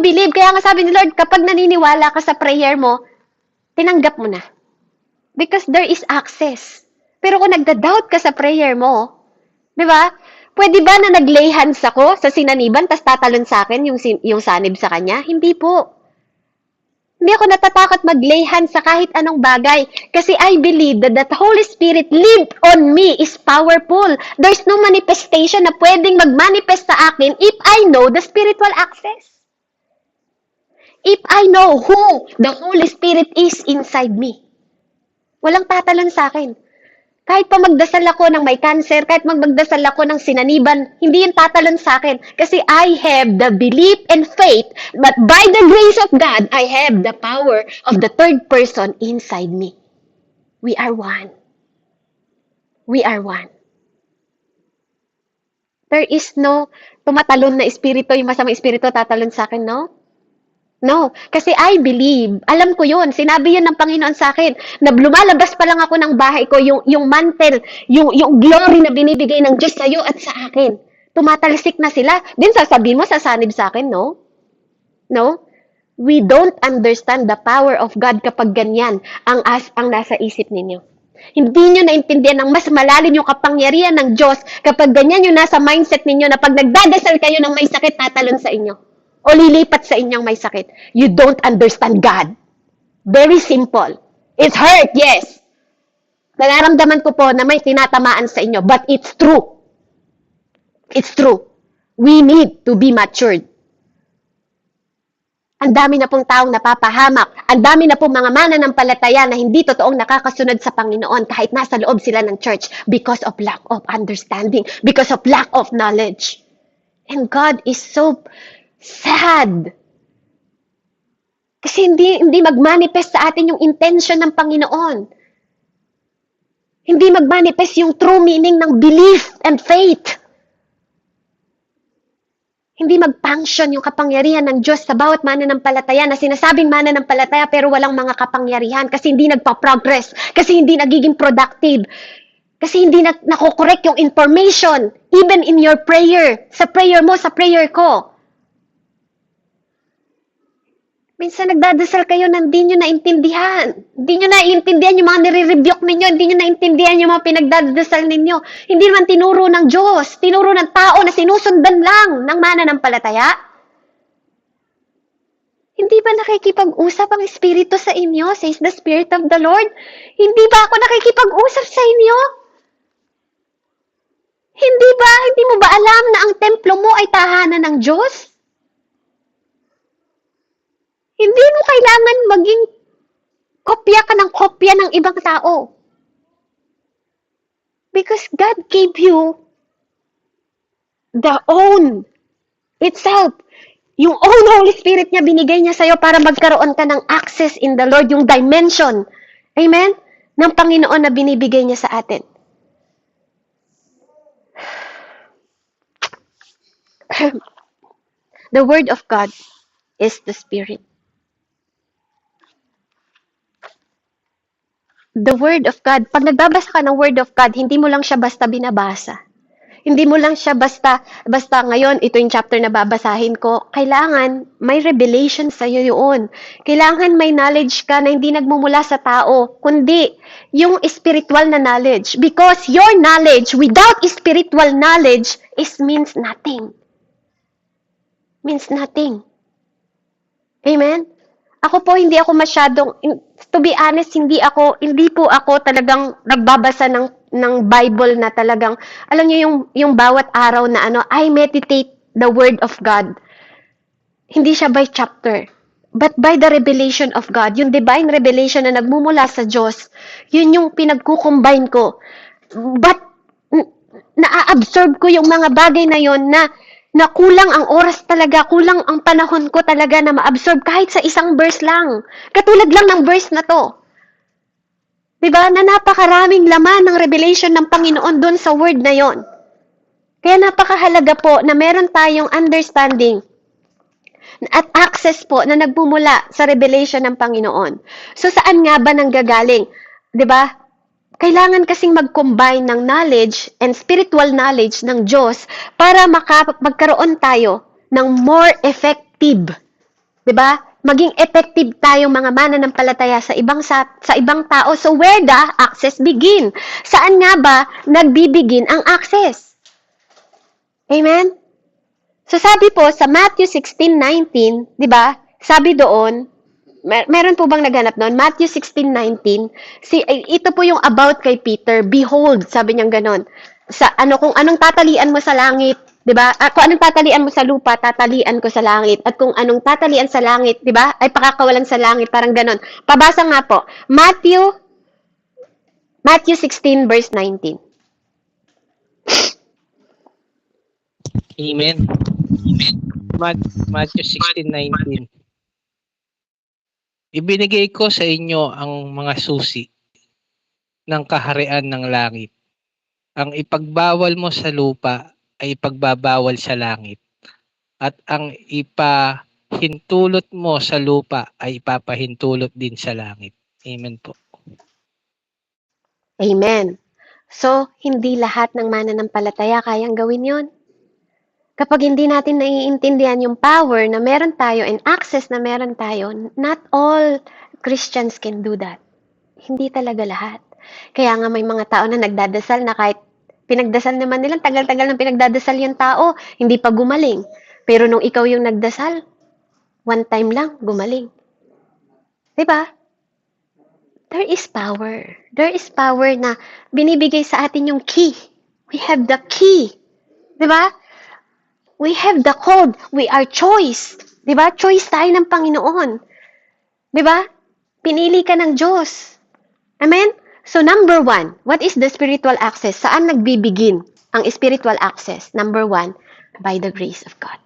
believe, kaya nga sabi ni Lord, kapag naniniwala ka sa prayer mo, tinanggap mo na. Because there is access. Pero kung nagda-doubt ka sa prayer mo, di ba? Pwede ba na nag-lay hands ako sa sinaniban, tas tatalon sa akin yung sanib sa kanya? Hindi po. Hindi ako natatakot mag-lay hands sa kahit anong bagay. Kasi I believe that the Holy Spirit lived on me is powerful. There's no manifestation na pwedeng mag-manifest sa akin if I know the spiritual access. If I know who the Holy Spirit is inside me. Walang tatalon sa akin. Kahit pa magdasal ako ng may cancer, kahit magdasal ako ng sinaniban, hindi yun tatalon sa akin. Kasi I have the belief and faith, but by the grace of God, I have the power of the third person inside me. We are one. We are one. There is no tumatalon na espiritu, yung masamang espiritu tatalon sa akin, no? No, kasi I believe, alam ko yun, sinabi yun ng Panginoon sa akin, na lumalabas pa lang ako ng bahay ko, yung mantle, yung glory na binibigay ng Diyos sa'yo at sa akin. Tumatalsik na sila. Din sasabihin mo, sasanib sa akin, no? No? We don't understand the power of God kapag ganyan ang nasa isip ninyo. Hindi nyo naintindihan ng mas malalim yung kapangyarihan ng Diyos kapag ganyan yung nasa mindset ninyo na pag nagdadasal kayo ng may sakit, tatalon sa inyo. O lilipat sa inyong may sakit. You don't understand God. Very simple. It's hurt, yes. Nararamdaman ko po na may tinatamaan sa inyo, but it's true. It's true. We need to be matured. Ang dami na pong taong napapahamak. Ang dami na pong mga mananampalataya na hindi totoong nakakasunod sa Panginoon kahit nasa loob sila ng church because of lack of understanding, because of lack of knowledge. And God is so sad. Kasi hindi mag-manifest sa atin yung intention ng Panginoon. Hindi mag-manifest yung true meaning ng belief and faith. Hindi mag-function yung kapangyarihan ng Diyos sa bawat mananampalataya na sinasabing mananampalataya pero walang mga kapangyarihan kasi hindi nagpa-progress, kasi hindi nagiging productive, kasi hindi nakokorek yung information, even in your prayer, sa prayer mo, sa prayer ko. Minsan nagdadasal kayo na hindi nyo naintindihan. Hindi nyo naintindihan yung mga nire-rebuke ninyo. Hindi nyo naintindihan yung mga pinagdadasal ninyo. Hindi naman tinuro ng Diyos. Tinuro ng tao na sinusundan lang ng mananampalataya. Hindi ba nakikipag-usap ang Espiritu sa inyo, says the Spirit of the Lord? Hindi ba ako nakikipag-usap sa inyo? Hindi ba? Hindi mo ba alam na ang templo mo ay tahanan ng Diyos? Hindi mo kailangan maging kopya ka ng kopya ng ibang tao. Because God gave you the own itself. Yung own Holy Spirit niya, binigay niya sa'yo para magkaroon ka ng access in the Lord, yung dimension. Amen? Ng Panginoon na binibigay niya sa atin. The Word of God is the Spirit. The Word of God, pag nagbabasa ka ng Word of God, hindi mo lang siya basta binabasa. Hindi mo lang siya basta ngayon, ito yung chapter na babasahin ko. Kailangan may revelation sa'yo yun. Kailangan may knowledge ka na hindi nagmumula sa tao, kundi yung spiritual na knowledge. Because your knowledge without spiritual knowledge means nothing. Means nothing. Amen? Ako po, hindi ako masyadong, to be honest, hindi po ako talagang nagbabasa ng Bible na talagang, alam niyo yung bawat araw na I meditate the Word of God. Hindi siya by chapter, but by the revelation of God. Yung divine revelation na nagmumula sa Diyos, yun yung pinagkukombine ko. But, na-absorb ko yung mga bagay na yun na kulang ang oras talaga, kulang ang panahon ko talaga na ma-absorb kahit sa isang verse lang. Katulad lang ng verse na to. Diba? Na napakaraming laman ng revelation ng Panginoon dun sa word na yon. Kaya napakahalaga po na meron tayong understanding at access po na nagbumula sa revelation ng Panginoon. So saan nga ba nanggagaling? Diba? Kailangan kasing mag-combine ng knowledge and spiritual knowledge ng Diyos para magkaroon tayo ng more effective. 'Di ba? Maging effective tayo mga mananampalataya sa ibang tao. So where the access begin? Saan nga ba nagbibigin ang access? Amen? So sabi po sa Matthew 16:19, 'di ba? Sabi doon, meron po bang naghanap noon? Matthew 16:19. Ito po yung about kay Peter. Behold, sabi niya ganon. Kung anong tatalian mo sa langit, 'di ba? Kung anong tatalian mo sa lupa, tatalian ko sa langit. At kung anong tatalian sa langit, 'di ba? Ay pakakawalan sa langit, parang ganon. Pabasa nga po. Matthew 16 verse 19. Amen. Matthew 16:19. Ibinigay ko sa inyo ang mga susi ng kaharian ng langit. Ang ipagbawal mo sa lupa ay ipagbabawal sa langit. At ang ipahintulot mo sa lupa ay ipapahintulot din sa langit. Amen po. Amen. So, hindi lahat ng mananampalataya kayang gawin yon. Kapag hindi natin naiintindihan yung power na meron tayo and access na meron tayo, not all Christians can do that. Hindi talaga lahat. Kaya nga may mga tao na nagdadasal na kahit pinagdasal naman nila, tagal-tagal ng pinagdadasal yung tao, hindi pa gumaling. Pero nung ikaw yung nagdasal, one time lang, gumaling. Diba? There is power. There is power na binibigay sa atin yung key. We have the key. Diba? We have the code. We are choice. Diba? Choice tayo ng Panginoon. Diba? Pinili ka ng Diyos. Amen? So, number 1, what is the spiritual access? Saan nagbibigin ang spiritual access? Number 1, by the grace of God.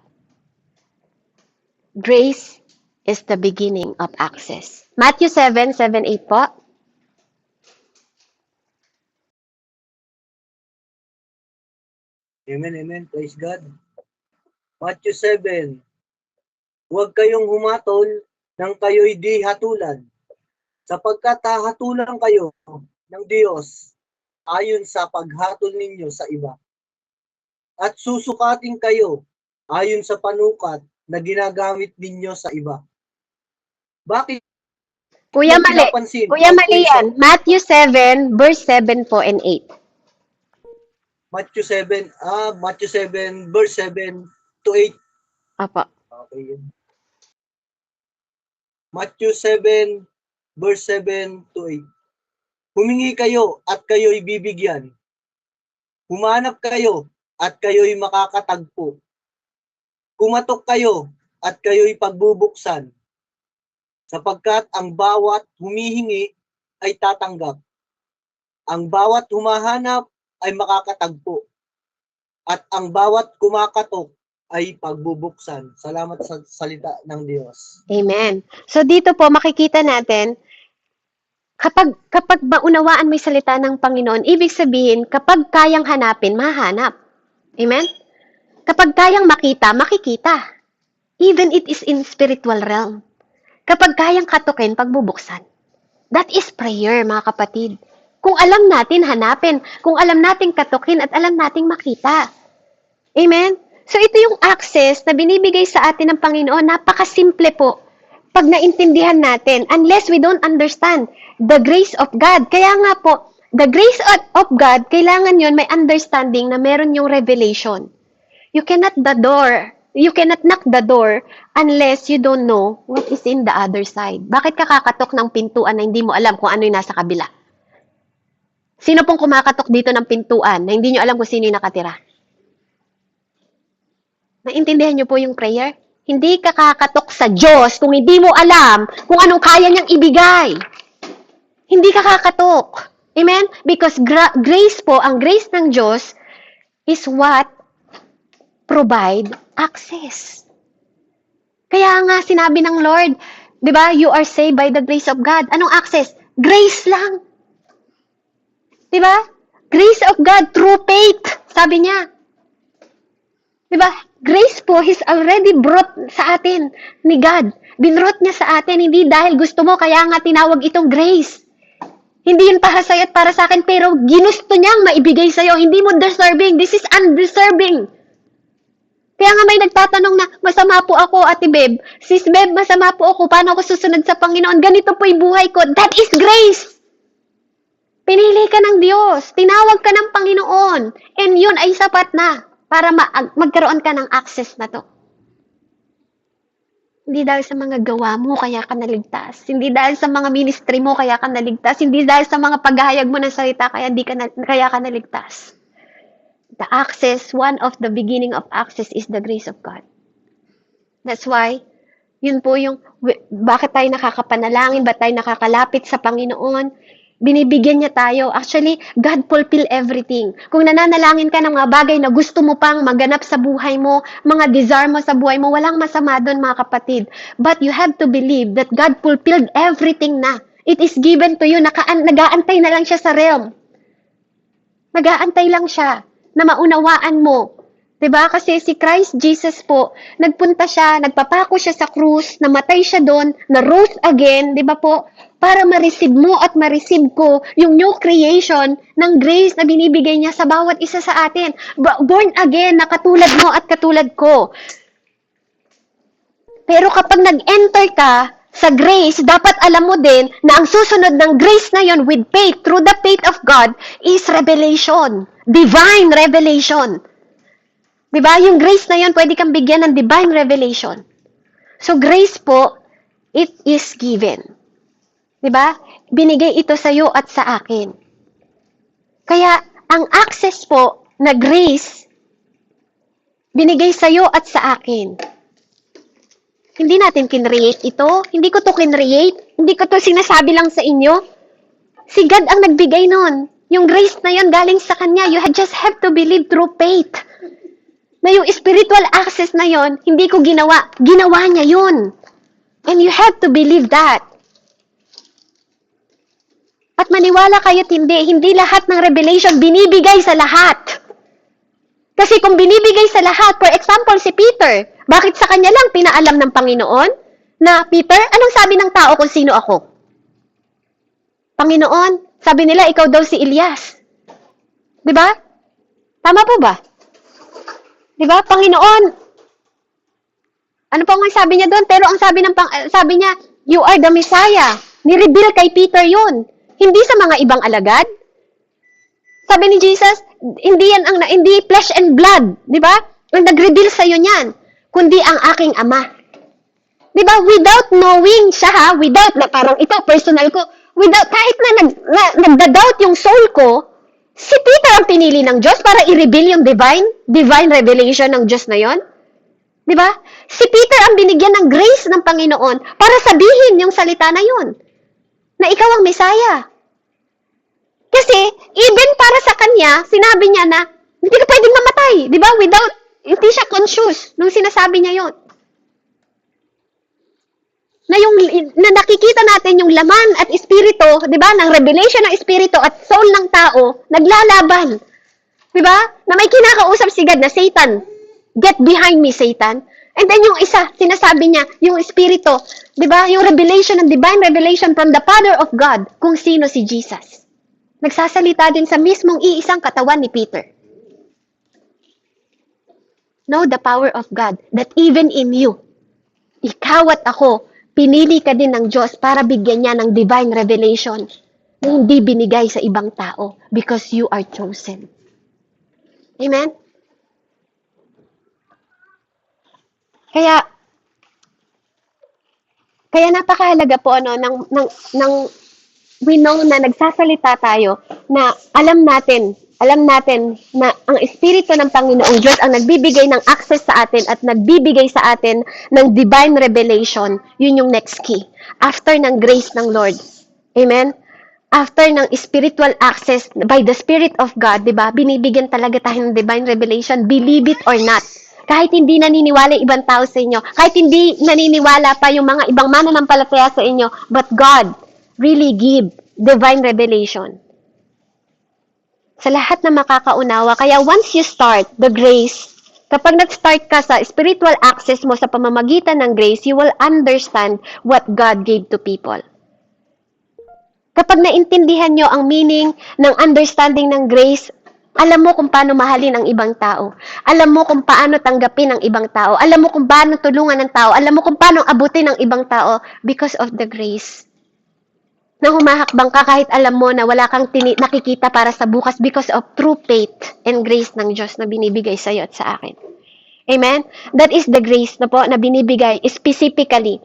Grace is the beginning of access. Matthew 7:7-8 po. Amen, amen. Praise God. Matthew 7. Huwag kayong humatol nang kayo'y di hatulan, sapagkat hahatulan kayo ng Diyos ayon sa paghatol ninyo sa iba. At susukatin kayo ayon sa panukat na ginagamit ninyo sa iba. Bakit Kuya mo mali. pinapansin? Kuya mali yan. Matthew 7, verse 7 po and 8. Matthew 7, verse 7 to 8. Opo. Okay yun. Matthew 7, verse 7 to 8. Humingi kayo at kayo'y bibigyan. Humanap kayo at kayo'y makakatagpo. Kumatok kayo at kayo'y pagbubuksan. Sapagkat ang bawat humihingi ay tatanggap. Ang bawat humahanap ay makakatagpo. At ang bawat kumakatok ay pagbubuksan. Salamat sa salita ng Diyos. Amen. So, dito po makikita natin, kapag maunawaan mo yung salita ng Panginoon, ibig sabihin, kapag kayang hanapin, mahanap. Amen? Kapag kayang makita, makikita. Even it is in spiritual realm. Kapag kayang katukin, pagbubuksan. That is prayer, mga kapatid. Kung alam natin hanapin, kung alam natin katukin, at alam nating makita. Amen? So, ito yung access na binibigay sa atin ng Panginoon. Napakasimple po. Pag naintindihan natin, unless we don't understand the grace of God. Kaya nga po, the grace of God, kailangan yon may understanding na meron yung revelation. You cannot knock the door unless you don't know what is in the other side. Bakit ka kakatok ng pintuan na hindi mo alam kung ano yung nasa kabila? Sino pong kumakatok dito ng pintuan na hindi nyo alam kung sino yung nakatira? Naintindihan nyo po yung prayer? Hindi ka kakatok sa Diyos kung hindi mo alam kung anong kaya niyang ibigay. Hindi ka kakatok. Amen? Because grace po, ang grace ng Diyos is what provide access. Kaya nga sinabi ng Lord, di ba, you are saved by the grace of God. Anong access? Grace lang. Di ba? Grace of God through faith, sabi niya. Di ba? Grace po is already brought sa atin ni God. Binrought niya sa atin, hindi dahil gusto mo, kaya nga tinawag itong grace. Hindi yun para sa'yo at para sa akin, pero ginusto niyang maibigay sa'yo. Hindi mo deserving. This is undeserving. Kaya nga may nagtatanong na, masama po ako, Ate Beb. Sis Beb, masama po ako. Paano ako susunod sa Panginoon? Ganito po yung buhay ko. That is grace. Pinili ka ng Diyos. Tinawag ka ng Panginoon. And yun ay sapat na para magkaroon ka ng access na to. Hindi dahil sa mga gawa mo, kaya ka naligtas. Hindi dahil sa mga ministry mo, kaya ka naligtas. Hindi dahil sa mga paghahayag mo ng salita, kaya ka naligtas. The access, one of the beginning of access is the grace of God. That's why, yun po yung, bakit tayo nakakapanalangin, bakit tayo nakakalapit sa Panginoon, binibigyan niya tayo. Actually, God fulfill everything. Kung nananalangin ka ng mga bagay na gusto mo pang maganap sa buhay mo, mga desire mo sa buhay mo, walang masama doon, mga kapatid. But you have to believe that God fulfilled everything na. It is given to you. Nag-aantay na lang siya sa realm. Nag-aantay lang siya na maunawaan mo 'Diba? Kasi si Christ Jesus po, nagpunta siya, nagpapako siya sa krus, namatay siya doon, na-rose again, 'di ba po? Para ma-receive mo at ma-receive ko yung new creation ng grace na binibigay niya sa bawat isa sa atin. Born again na katulad mo at katulad ko. Pero kapag nag-enter ka sa grace, dapat alam mo din na ang susunod ng grace na yon with faith, through the faith of God, is revelation. Divine revelation. Diba? Yung grace na yon, pwede kang bigyan ng divine revelation. So, grace po, it is given. Diba? Binigay ito sa iyo at sa akin. Kaya, ang access po na grace, binigay sa iyo at sa akin. Hindi natin kinreate ito. Hindi ko to kinreate. Hindi ko to sinasabi lang sa inyo. Si God ang nagbigay nun. Yung grace na yon galing sa Kanya. You just have to believe through faith. Na yung spiritual access na yon, hindi ko ginawa. Ginawa niya yun. And you have to believe that. At maniwala kayo't hindi lahat ng revelation binibigay sa lahat. Kasi kung binibigay sa lahat, for example, si Peter, bakit sa kanya lang pinaalam ng Panginoon na, Peter, anong sabi ng tao kung sino ako? Panginoon, sabi nila, ikaw daw si Elias. Diba? Tama po ba? Diba? Panginoon, ano po ang sabi niya doon? Pero ang sabi niya, you are the Messiah. Ni-reveal kay Peter yun. Hindi sa mga ibang alagad. Sabi ni Jesus, hindi flesh and blood, di ba? Ang nag-reveal sa iyo niyan, kundi ang aking Ama. Di ba? Without knowing siya, without na parang ito personal ko, without kahit na nagda-doubt yung soul ko, si Peter ang pinili ng Diyos para i-reveal yung divine revelation ng Diyos na yon. Di ba? Si Peter ang binigyan ng grace ng Panginoon para sabihin yung salita na yon, na ikaw ang Messiah. Kasi, even para sa kanya, sinabi niya na, hindi ka pwedeng mamatay. Di ba? Hindi siya conscious nung sinasabi niya yon. Na nakikita natin yung laman at espiritu, di ba? Ng revelation ng espiritu at soul ng tao, naglalaban. Di ba? Na may kinakausap si God na Satan. Get behind me, Satan. And then yung isa, sinasabi niya, yung espiritu, di ba? Yung revelation, ng divine revelation from the Father of God, kung sino si Jesus. Nagsasalita din sa mismong iisang katawan ni Peter. Know the power of God, that even in you, ikaw at ako, pinili ka din ng Diyos para bigyan niya ng divine revelation na hindi binigay sa ibang tao because you are chosen. Amen? Kaya napakahalaga po ng we know na nagsasalita tayo na alam natin na ang Espiritu ng Panginoong Diyos ang nagbibigay ng access sa atin at nagbibigay sa atin ng divine revelation. Yun yung next key. After ng grace ng Lord. Amen? After ng spiritual access by the Spirit of God, di ba? Binibigyan talaga tayo ng divine revelation. Believe it or not. Kahit hindi naniniwala ibang tao sa inyo, kahit hindi naniniwala pa yung mga ibang mananampalataya sa inyo, but God really give divine revelation sa lahat na makakaunawa. Kaya once you start the grace, kapag nag-start ka sa spiritual access mo sa pamamagitan ng grace, you will understand what God gave to people. Kapag naintindihan nyo ang meaning ng understanding ng grace, alam mo kung paano mahalin ang ibang tao. Alam mo kung paano tanggapin ang ibang tao. Alam mo kung paano tulungan ng tao. Alam mo kung paano abutin ang ibang tao because of the grace. Na humahakbang ka kahit alam mo na wala kang nakikita para sa bukas because of true faith and grace ng Diyos na binibigay sa iyo at sa akin. Amen? That is the grace na po na binibigay specifically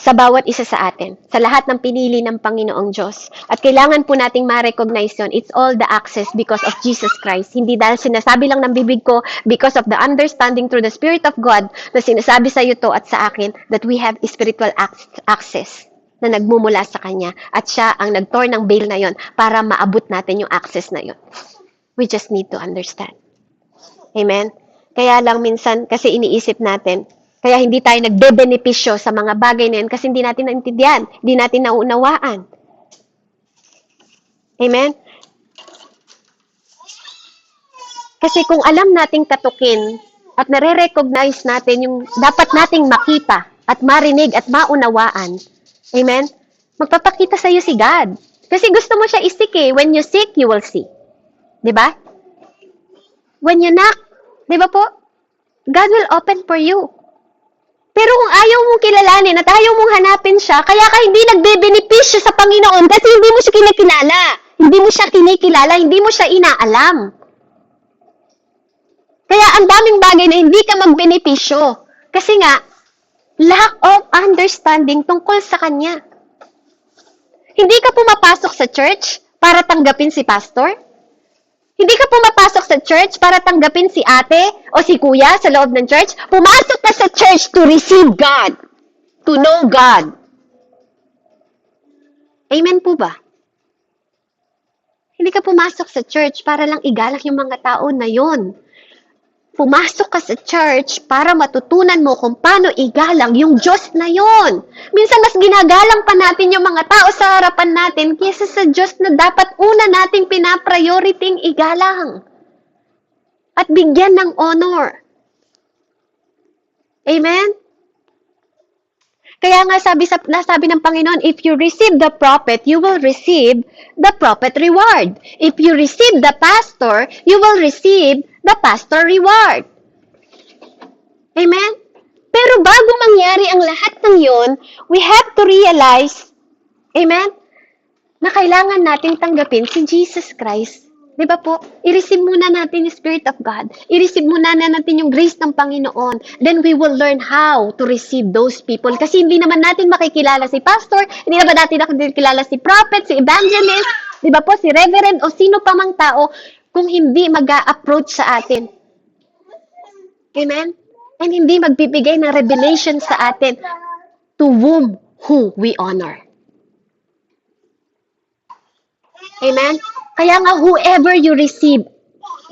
sa bawat isa sa atin, sa lahat ng pinili ng Panginoong Diyos. At kailangan po nating ma-recognize yun. It's all the access because of Jesus Christ. Hindi dahil sinasabi lang ng bibig ko, because of the understanding through the Spirit of God na sinasabi sa iyo to at sa akin that we have spiritual access na nagmumula sa Kanya. At siya ang nag-torn ng veil na yon para maabot natin yung access na yon. We just need to understand. Amen? Kaya lang minsan, kasi iniisip natin, kaya hindi tayo nagbe-benepisyo sa mga bagay na yun kasi hindi natin naintindihan, hindi natin naunawaan. Amen? Kasi kung alam nating katukin at nare-recognize natin yung dapat nating makita at marinig at maunawaan, amen? Magpapakita sa iyo si God. Kasi gusto mo siya isik eh. When you seek, you will see. 'Di ba? When you knock, 'di ba po? God will open for you. Pero kung ayaw mong kilalanin at ayaw mong hanapin siya, kaya ka hindi nagbe-benepisyo sa Panginoon kasi hindi mo siya kinikilala. Hindi mo siya kinikilala, hindi mo siya inaalam. Kaya ang daming bagay na hindi ka magbenepisyo. Kasi nga, lack of understanding tungkol sa Kanya. Hindi ka pumapasok sa church para tanggapin si pastor. Hindi ka pumapasok sa church para tanggapin si ate o si kuya sa loob ng church. Pumasok ka sa church to receive God. To know God. Amen po ba? Hindi ka pumasok sa church para lang igalang yung mga tao na yon. Pumasok ka sa church para matutunan mo kung paano igalang yung Diyos na yon. Minsan mas ginagalang pa natin yung mga tao sa harapan natin kaysa sa Diyos na dapat una nating pinaprioriting igalang at bigyan ng honor. Amen? Kaya nga nasabi ng Panginoon, if you receive the prophet, you will receive the prophet reward. If you receive the pastor, you will receive the pastor reward. Amen? Pero bago mangyari ang lahat ng yon, we have to realize, amen, na kailangan natin tanggapin si Jesus Christ. Di ba po? I-receive muna natin yung Spirit of God. I-receive muna natin yung grace ng Panginoon. Then we will learn how to receive those people. Kasi hindi naman natin makikilala si pastor, hindi naman natin makikilala si prophet, si evangelist, di ba po, si reverend, o sino pa mang tao kung hindi mag-a-approach sa atin. Amen? And hindi magbibigay ng revelation sa atin to who we honor. Amen? Kaya nga, whoever you receive,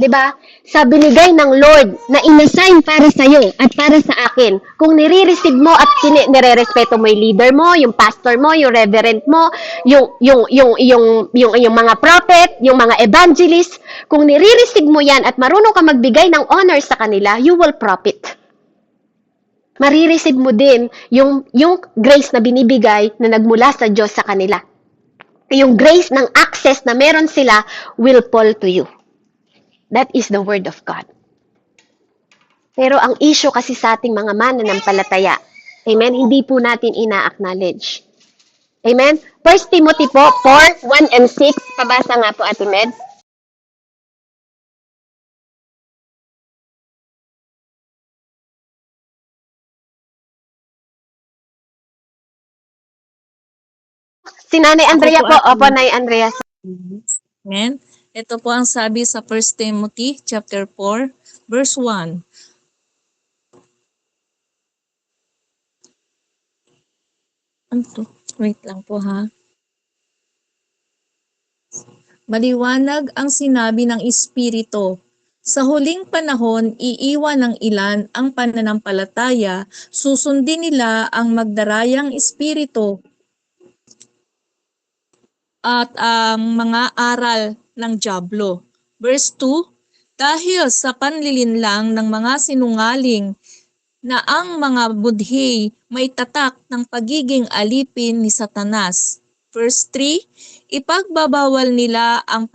di ba? Sa binigay ng Lord na inassign para sa iyo at para sa akin, kung nire-receive mo at nire-respeto mo yung leader mo, yung pastor mo, yung reverend mo, yung mga prophet, yung mga evangelist, kung nire-receive mo yan at marunong ka magbigay ng honor sa kanila, you will profit. Marireceive mo din yung grace na binibigay na nagmula sa Diyos sa kanila. Yung grace ng access na meron sila will fall to you. That is the word of God. Pero ang issue kasi sa ating mga mananampalataya, amen, hindi po natin ina-acknowledge. Amen? 1 Timothy po, 4, 1 and 6. Pabasa nga po, Ate Med. Si Nanay Andrea po. Opo, Nanay Andrea. Amen. Ito po ang sabi sa 1 Timothy chapter 4, verse 1. Wait lang po ha. Maliwanag ang sinabi ng Espiritu. Sa huling panahon, iiwan ng ilan ang pananampalataya, susundin nila ang magdarayang espiritu at ang mga aral ng dyablo. Verse 2, dahil sa panlilinlang ng mga sinungaling na ang mga budhi may tatak ng pagiging alipin ni Satanas. Verse 3, ipagbabawal nila ang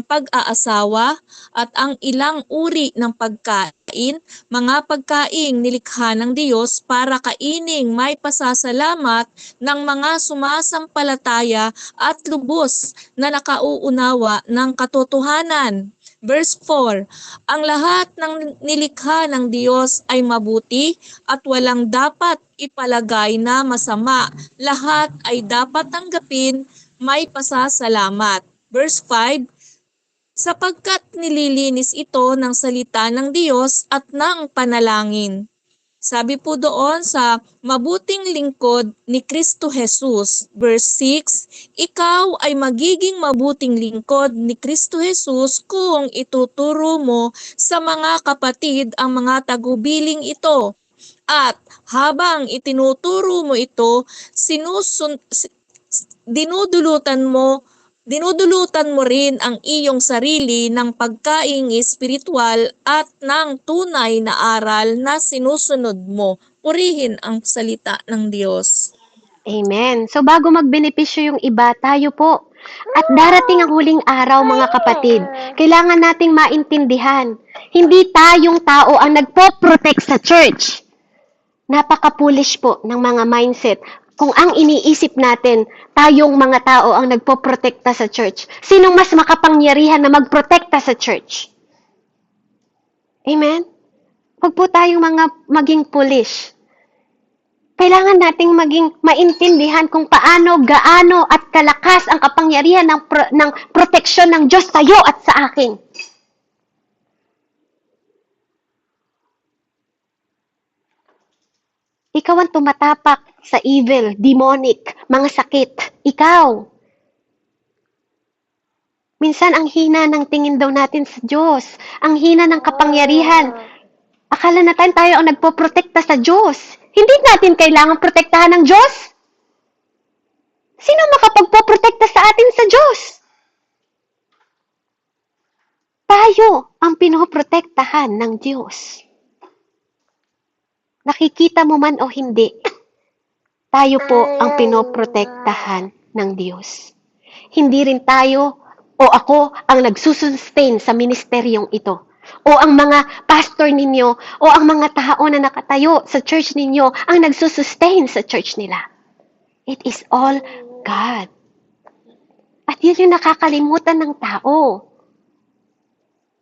pag-aasawa at ang ilang uri ng pagkain, mga pagkaing nilikha ng Diyos para kaining may pasasalamat ng mga sumasampalataya at lubos na nakauunawa ng katotohanan. Verse 4, ang lahat ng nilikha ng Diyos ay mabuti at walang dapat ipalagay na masama. Lahat ay dapat tanggapin may pasasalamat. Verse 5, sapagkat nililinis ito ng salita ng Diyos at ng panalangin. Sabi po doon sa mabuting lingkod ni Kristo Jesus, verse 6, ikaw ay magiging mabuting lingkod ni Kristo Jesus kung ituturo mo sa mga kapatid ang mga tagubiling ito. At habang itinuturo mo ito, dinudulutan mo Dinudulutan mo rin ang iyong sarili ng pagkaing espiritual at ng tunay na aral na sinusunod mo. Purihin ang salita ng Diyos. Amen. So bago magbenepisyo yung iba, tayo po. At darating ang huling araw, mga kapatid. Kailangan nating maintindihan. Hindi tayong tao ang nagpo-protect sa church. Napaka-foolish po ng mga mindset. Kung ang iniisip natin, tayong mga tao ang nagpo-protekta sa church. Sinong mas makapangyarihan na magprotekta sa church? Amen? Huwag po tayong maging foolish. Kailangan nating maging maintindihan kung paano, gaano at kalakas ang kapangyarihan ng proteksyon ng Diyos sa iyo at sa akin. Ikaw ang tumatapak sa evil, demonic, mga sakit. Ikaw. Minsan ang hina ng tingin daw natin sa Diyos. Ang hina ng kapangyarihan. Akala natin tayo ang nagpoprotekta sa Diyos. Hindi natin kailangan protektahan ng Diyos. Sino makapagpoprotekta sa atin sa Diyos? Tayo ang pinoprotektahan ng Diyos. Nakikita mo man o hindi, tayo po ang pinoprotektahan ng Diyos. Hindi rin tayo o ako ang nagsusustain sa ministeryong ito. O ang mga pastor ninyo, o ang mga tao na nakatayo sa church ninyo, ang nagsusustain sa church nila. It is all God. At yun yung nakakalimutan ng tao.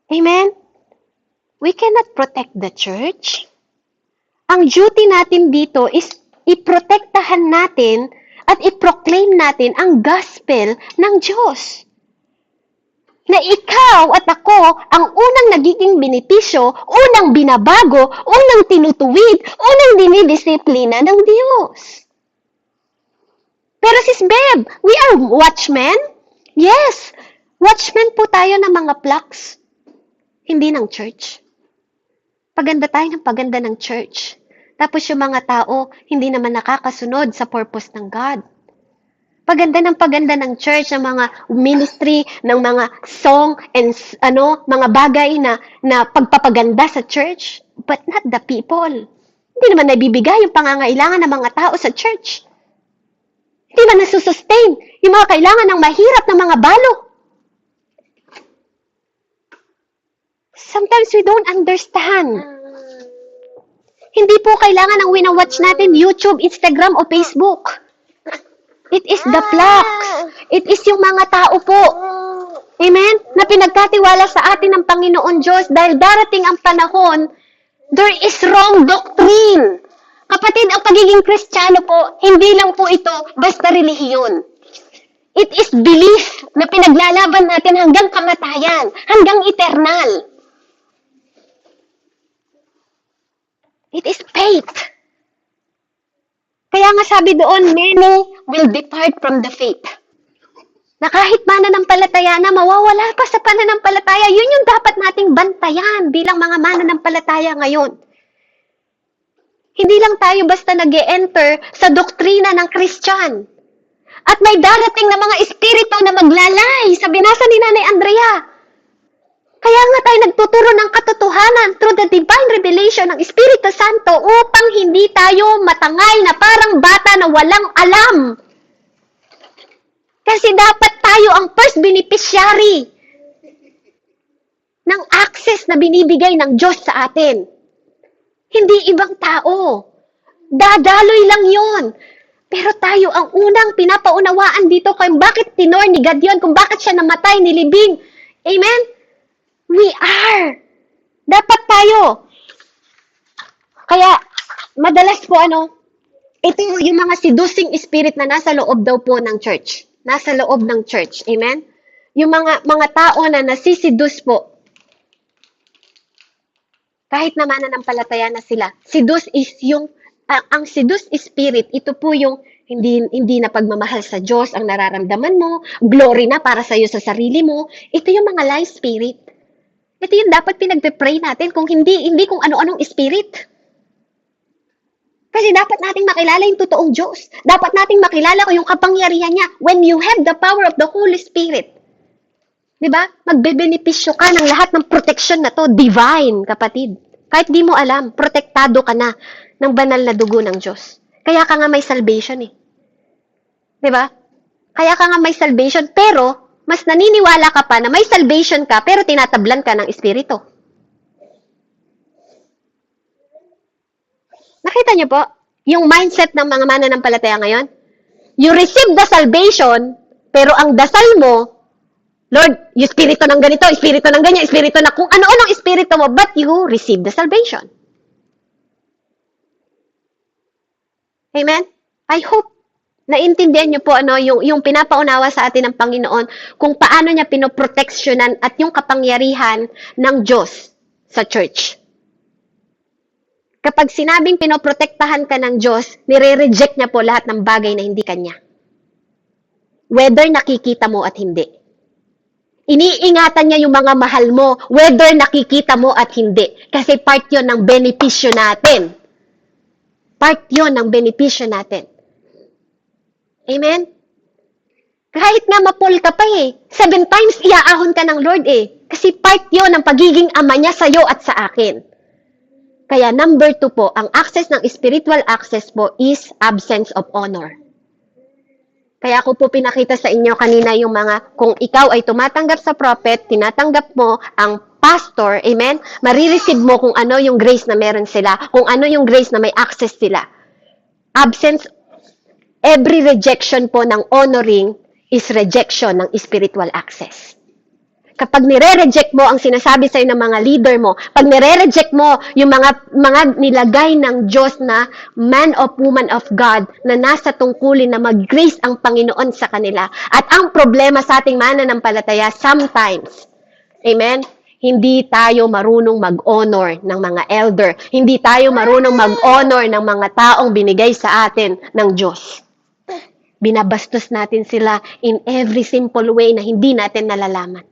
Amen? We cannot protect the church. Ang duty natin dito is iprotektahan natin at i-proclaim natin ang gospel ng Diyos. Na ikaw at ako ang unang nagiging benepisyo, unang binabago, unang tinutuwid, unang dinidisiplina ng Diyos. Pero sis Beb, we are watchmen? Yes, watchmen po tayo ng mga flocks, hindi ng church. Paganda tayo ng paganda ng church. Tapos yung mga tao, hindi naman nakakasunod sa purpose ng God. Paganda ng church, ng mga ministry, ng mga song, and mga bagay na pagpapaganda sa church, but not the people. Hindi naman nabibigay yung pangangailangan ng mga tao sa church. Hindi naman nasusustain yung mga kailangan ng mahirap ng mga balo. Sometimes we don't understand. Hindi po kailangan ang winawatch natin YouTube, Instagram, o Facebook. It is the flocks. It is yung mga tao po. Amen? Na pinagkatiwala sa atin ng Panginoon Diyos dahil darating ang panahon, there is wrong doctrine. Kapatid, ang pagiging Kristiyano po, hindi lang po ito basta relihiyon. It is belief na pinaglalaban natin hanggang kamatayan, hanggang eternal. It is faith. Kaya nga sabi doon, many will depart from the faith. Na kahit mananampalataya na, mawawala pa sa pananampalataya. Yun yung dapat nating bantayan bilang mga mananampalataya ngayon. Hindi lang tayo basta nag-e-enter sa doktrina ng Christian. At may darating na mga espiritu na maglalay sa binasa ni Nanay Andrea. Kaya nga tayo nagtuturo ng katotohanan through the divine revelation ng Espiritu Santo upang hindi tayo matangay na parang bata na walang alam. Kasi dapat tayo ang first beneficiary ng access na binibigay ng Diyos sa atin. Hindi ibang tao. Dadaloy lang yon. Pero tayo ang unang pinapaunawaan dito kung bakit tinor ni God yun, kung bakit siya namatay, nilibing. Amen? We are. Dapat tayo. Kaya, madalas po ito yung mga seducing spirit na nasa loob daw po ng church. Nasa loob ng church. Amen? Yung mga tao na nasisidus po. Kahit na mananampalataya na sila. Sidus is yung, ang sidus spirit, ito po yung hindi na pagmamahal sa Diyos ang nararamdaman mo, glory na para sa iyo sa sarili mo. Ito yung mga lie spirit. Ito yung dapat pinagpe-pray natin kung hindi kung ano-anong spirit. Kasi dapat nating makilala yung totoong Diyos. Dapat nating makilala kung yung kapangyarihan niya. When you have the power of the Holy Spirit, di ba? Magbebenepisyo ka ng lahat ng protection na to. Divine, kapatid. Kahit di mo alam, protektado ka na ng banal na dugo ng Diyos. Kaya ka nga may salvation eh. Di ba? Kaya ka nga may salvation, pero mas naniniwala ka pa na may salvation ka, pero tinatablan ka ng Espiritu. Nakita niyo po, yung mindset ng mga mananampalataya ngayon? You receive the salvation, pero ang dasal mo, Lord, yung espiritu ng ganito, espiritu ng ganyan, espiritu na kung ano-anong espiritu mo, but you receive the salvation. Amen? I hope naintindihan niyo po yung pinapaunawa sa atin ng Panginoon kung paano niya pinoproteksyonan at yung kapangyarihan ng Diyos sa church. Kapag sinabing pinoprotektahan ka ng Diyos, nire-reject niya po lahat ng bagay na hindi kanya. Whether nakikita mo at hindi. Iniingatan niya yung mga mahal mo, whether nakikita mo at hindi. Kasi part yon ng benepisyo natin. Part yon ng benepisyo natin. Amen? Kahit nga mapul ka pa 7 times iaahon ka ng Lord Kasi part yon ng pagiging ama niya sa'yo at sa akin. Kaya number 2 po, ang access ng spiritual access po is absence of honor. Kaya ako po pinakita sa inyo kanina yung mga, kung ikaw ay tumatanggap sa prophet, tinatanggap mo ang pastor, amen, marireceive mo kung ano yung grace na meron sila, kung ano yung grace na may access sila. Absence, every rejection po ng honoring is rejection ng spiritual access. Kapag nire-reject mo ang sinasabi sa'yo ng mga leader mo, pag nire-reject mo yung mga nilagay ng Diyos na man of woman of God na nasa tungkulin na mag-grace ang Panginoon sa kanila. At ang problema sa ating mananampalataya, sometimes, amen, hindi tayo marunong mag-honor ng mga elder. Hindi tayo marunong mag-honor ng mga taong binigay sa atin ng Diyos. Binabastos natin sila in every simple way na hindi natin nalalaman.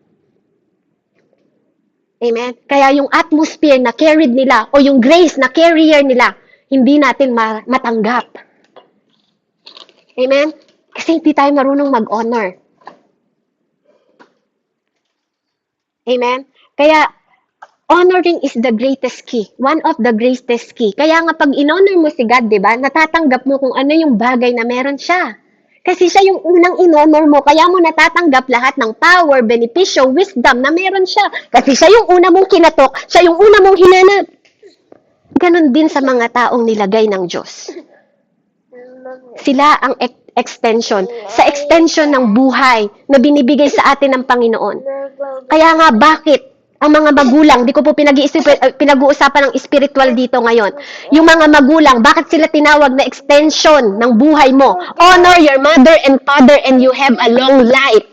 Amen? Kaya yung atmosphere na carried nila o yung grace na carrier nila, hindi natin matanggap. Amen? Kasi hindi tayo marunong mag-honor. Amen? Kaya, honoring is the greatest key. One of the greatest key. Kaya nga pag in-honor mo si God, diba, natatanggap mo kung ano yung bagay na meron siya. Kasi siya yung unang in-honor mo, kaya mo natatanggap lahat ng power, benepisyo, wisdom na meron siya. Kasi siya yung una mong kinatok, siya yung una mong hinanap. Ganon din sa mga taong nilagay ng Diyos. Sila ang extension. Sa extension ng buhay na binibigay sa atin ng Panginoon. Kaya nga, bakit? Ang mga magulang, di ko po pinag-uusapan ng spiritual dito ngayon. Yung mga magulang, bakit sila tinawag na extension ng buhay mo? Honor your mother and father and you have a long life.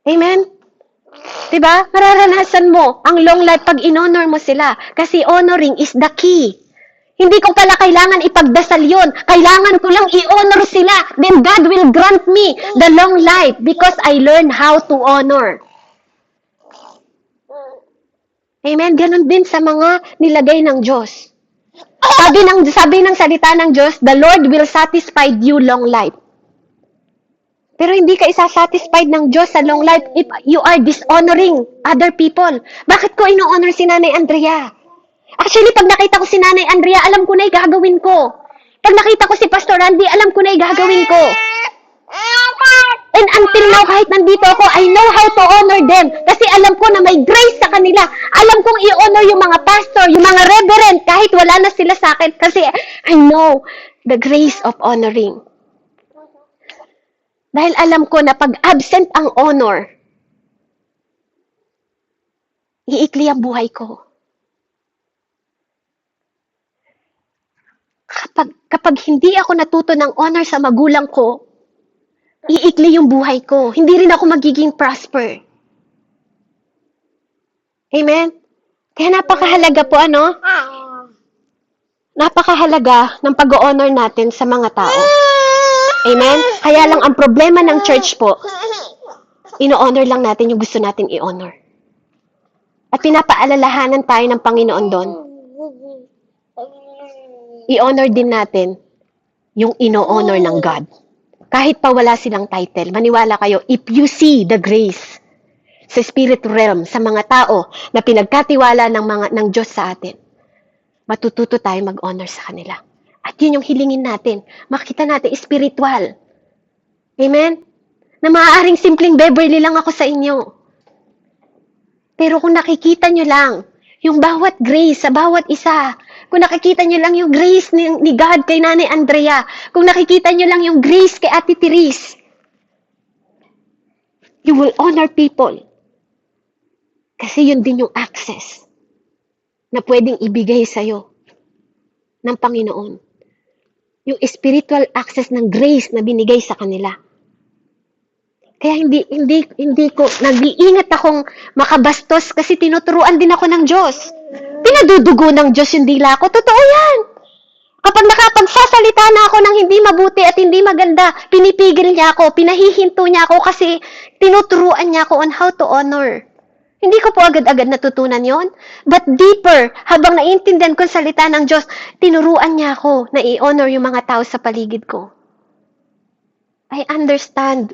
Amen? Diba? Mararanasan mo ang long life pag in-honor mo sila. Kasi honoring is the key. Hindi ko pala kailangan ipagdasal yun. Kailangan ko lang i-honor sila. Then God will grant me the long life because I learned how to honor. Amen? Ganon din sa mga nilagay ng Diyos. Sabi ng salita ng Diyos, the Lord will satisfy you long life. Pero hindi ka isa-satisfied ng Diyos sa long life if you are dishonoring other people. Bakit ko ino-honor si Nanay Andrea? Actually, pag nakita ko si Nanay Andrea, alam ko na gagawin ko. Pag nakita ko si Pastor Randy, alam ko na gagawin ko. And until now, kahit nandito ako, I know how to honor them. Kasi alam ko na may grace sa kanila. Alam kong i-honor yung mga pastor, yung mga reverend, kahit wala na sila sa akin. Kasi I know the grace of honoring. Dahil alam ko na pag absent ang honor, iikli ang buhay ko. Kapag hindi ako natuto ng honor sa magulang ko, iikli yung buhay ko. Hindi rin ako magiging prosper. Amen? Kaya napakahalaga po, napakahalaga ng pag-honor natin sa mga tao. Amen? Kaya lang ang problema ng church po, ino-honor lang natin yung gusto natin i-honor. At pinapaalalahanan tayo ng Panginoon doon. i-honor din natin yung ino-honor ng God. Kahit pa wala silang title, maniwala kayo, if you see the grace sa spirit realm, sa mga tao na pinagkatiwala ng Diyos sa atin, matututo tayo mag-honor sa kanila. At yun yung hilingin natin. Makita natin, spiritual. Amen? Na maaaring simpleng Beverly lang ako sa inyo. Pero kung nakikita nyo lang, yung bawat grace sa bawat isa, kung nakikita nyo lang yung grace ni God kay Nanay Andrea, kung nakikita nyo lang yung grace kay Ate Therese, you will honor people. Kasi yun din yung access na pwedeng ibigay sa'yo ng Panginoon. Yung spiritual access ng grace na binigay sa kanila. Kaya hindi ko, nag-iingat akong makabastos kasi tinuturuan din ako ng Diyos. Pinadudugo ng Diyos yung dila ko. Totoo yan. Kapag nakapagsasalita na ako ng hindi mabuti at hindi maganda, pinipigil niya ako, pinahihinto niya ako kasi tinuturuan niya ako on how to honor. Hindi ko po agad-agad natutunan yon. But deeper, habang naiintindihan ko ang salita ng Diyos, tinuruan niya ako na i-honor yung mga tao sa paligid ko. I understand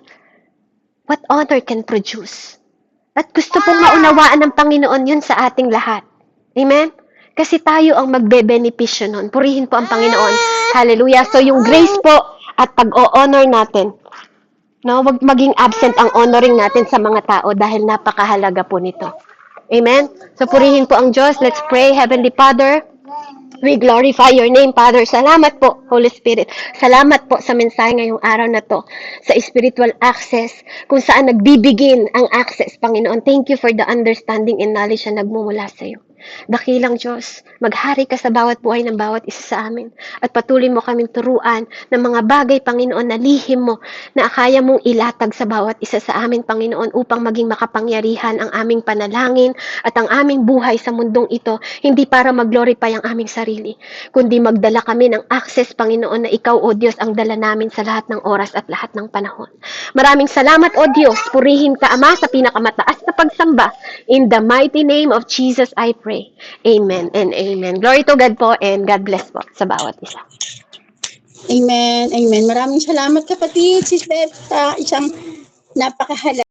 what honor can produce. At gusto pong maunawaan ng Panginoon yun sa ating lahat. Amen? Kasi tayo ang magbe-benepisyo nun. Purihin po ang Panginoon. Hallelujah. So yung grace po at pag-o-honor natin, no, wag maging absent ang honoring natin sa mga tao dahil napakahalaga po nito. Amen? So purihin po ang Diyos. Let's pray. Heavenly Father, we glorify your name, Father. Salamat po, Holy Spirit. Salamat po sa mensahe ngayong araw na to, sa spiritual access, kung saan nagbibigin ang access, Panginoon. Thank you for the understanding and knowledge na nagmumula sa iyo. Dakilang Diyos, maghari ka sa bawat buhay ng bawat isa sa amin at patuloy mo kaming turuan ng mga bagay, Panginoon, na lihim mo na kaya mong ilatag sa bawat isa sa amin, Panginoon, upang maging makapangyarihan ang aming panalangin at ang aming buhay sa mundong ito, hindi para mag-glorify ang aming sarili, kundi magdala kami ng access, Panginoon, na ikaw, O Diyos, ang dala namin sa lahat ng oras at lahat ng panahon. Maraming salamat, O Diyos. Purihin ka, Ama, sa pinakamataas na pagsamba. In the mighty name of Jesus, I pray. Amen and amen. Glory to God po and God bless po sa bawat isa. Amen, amen. Maraming salamat kapatid, Sis Beth, sa isang napakahalaga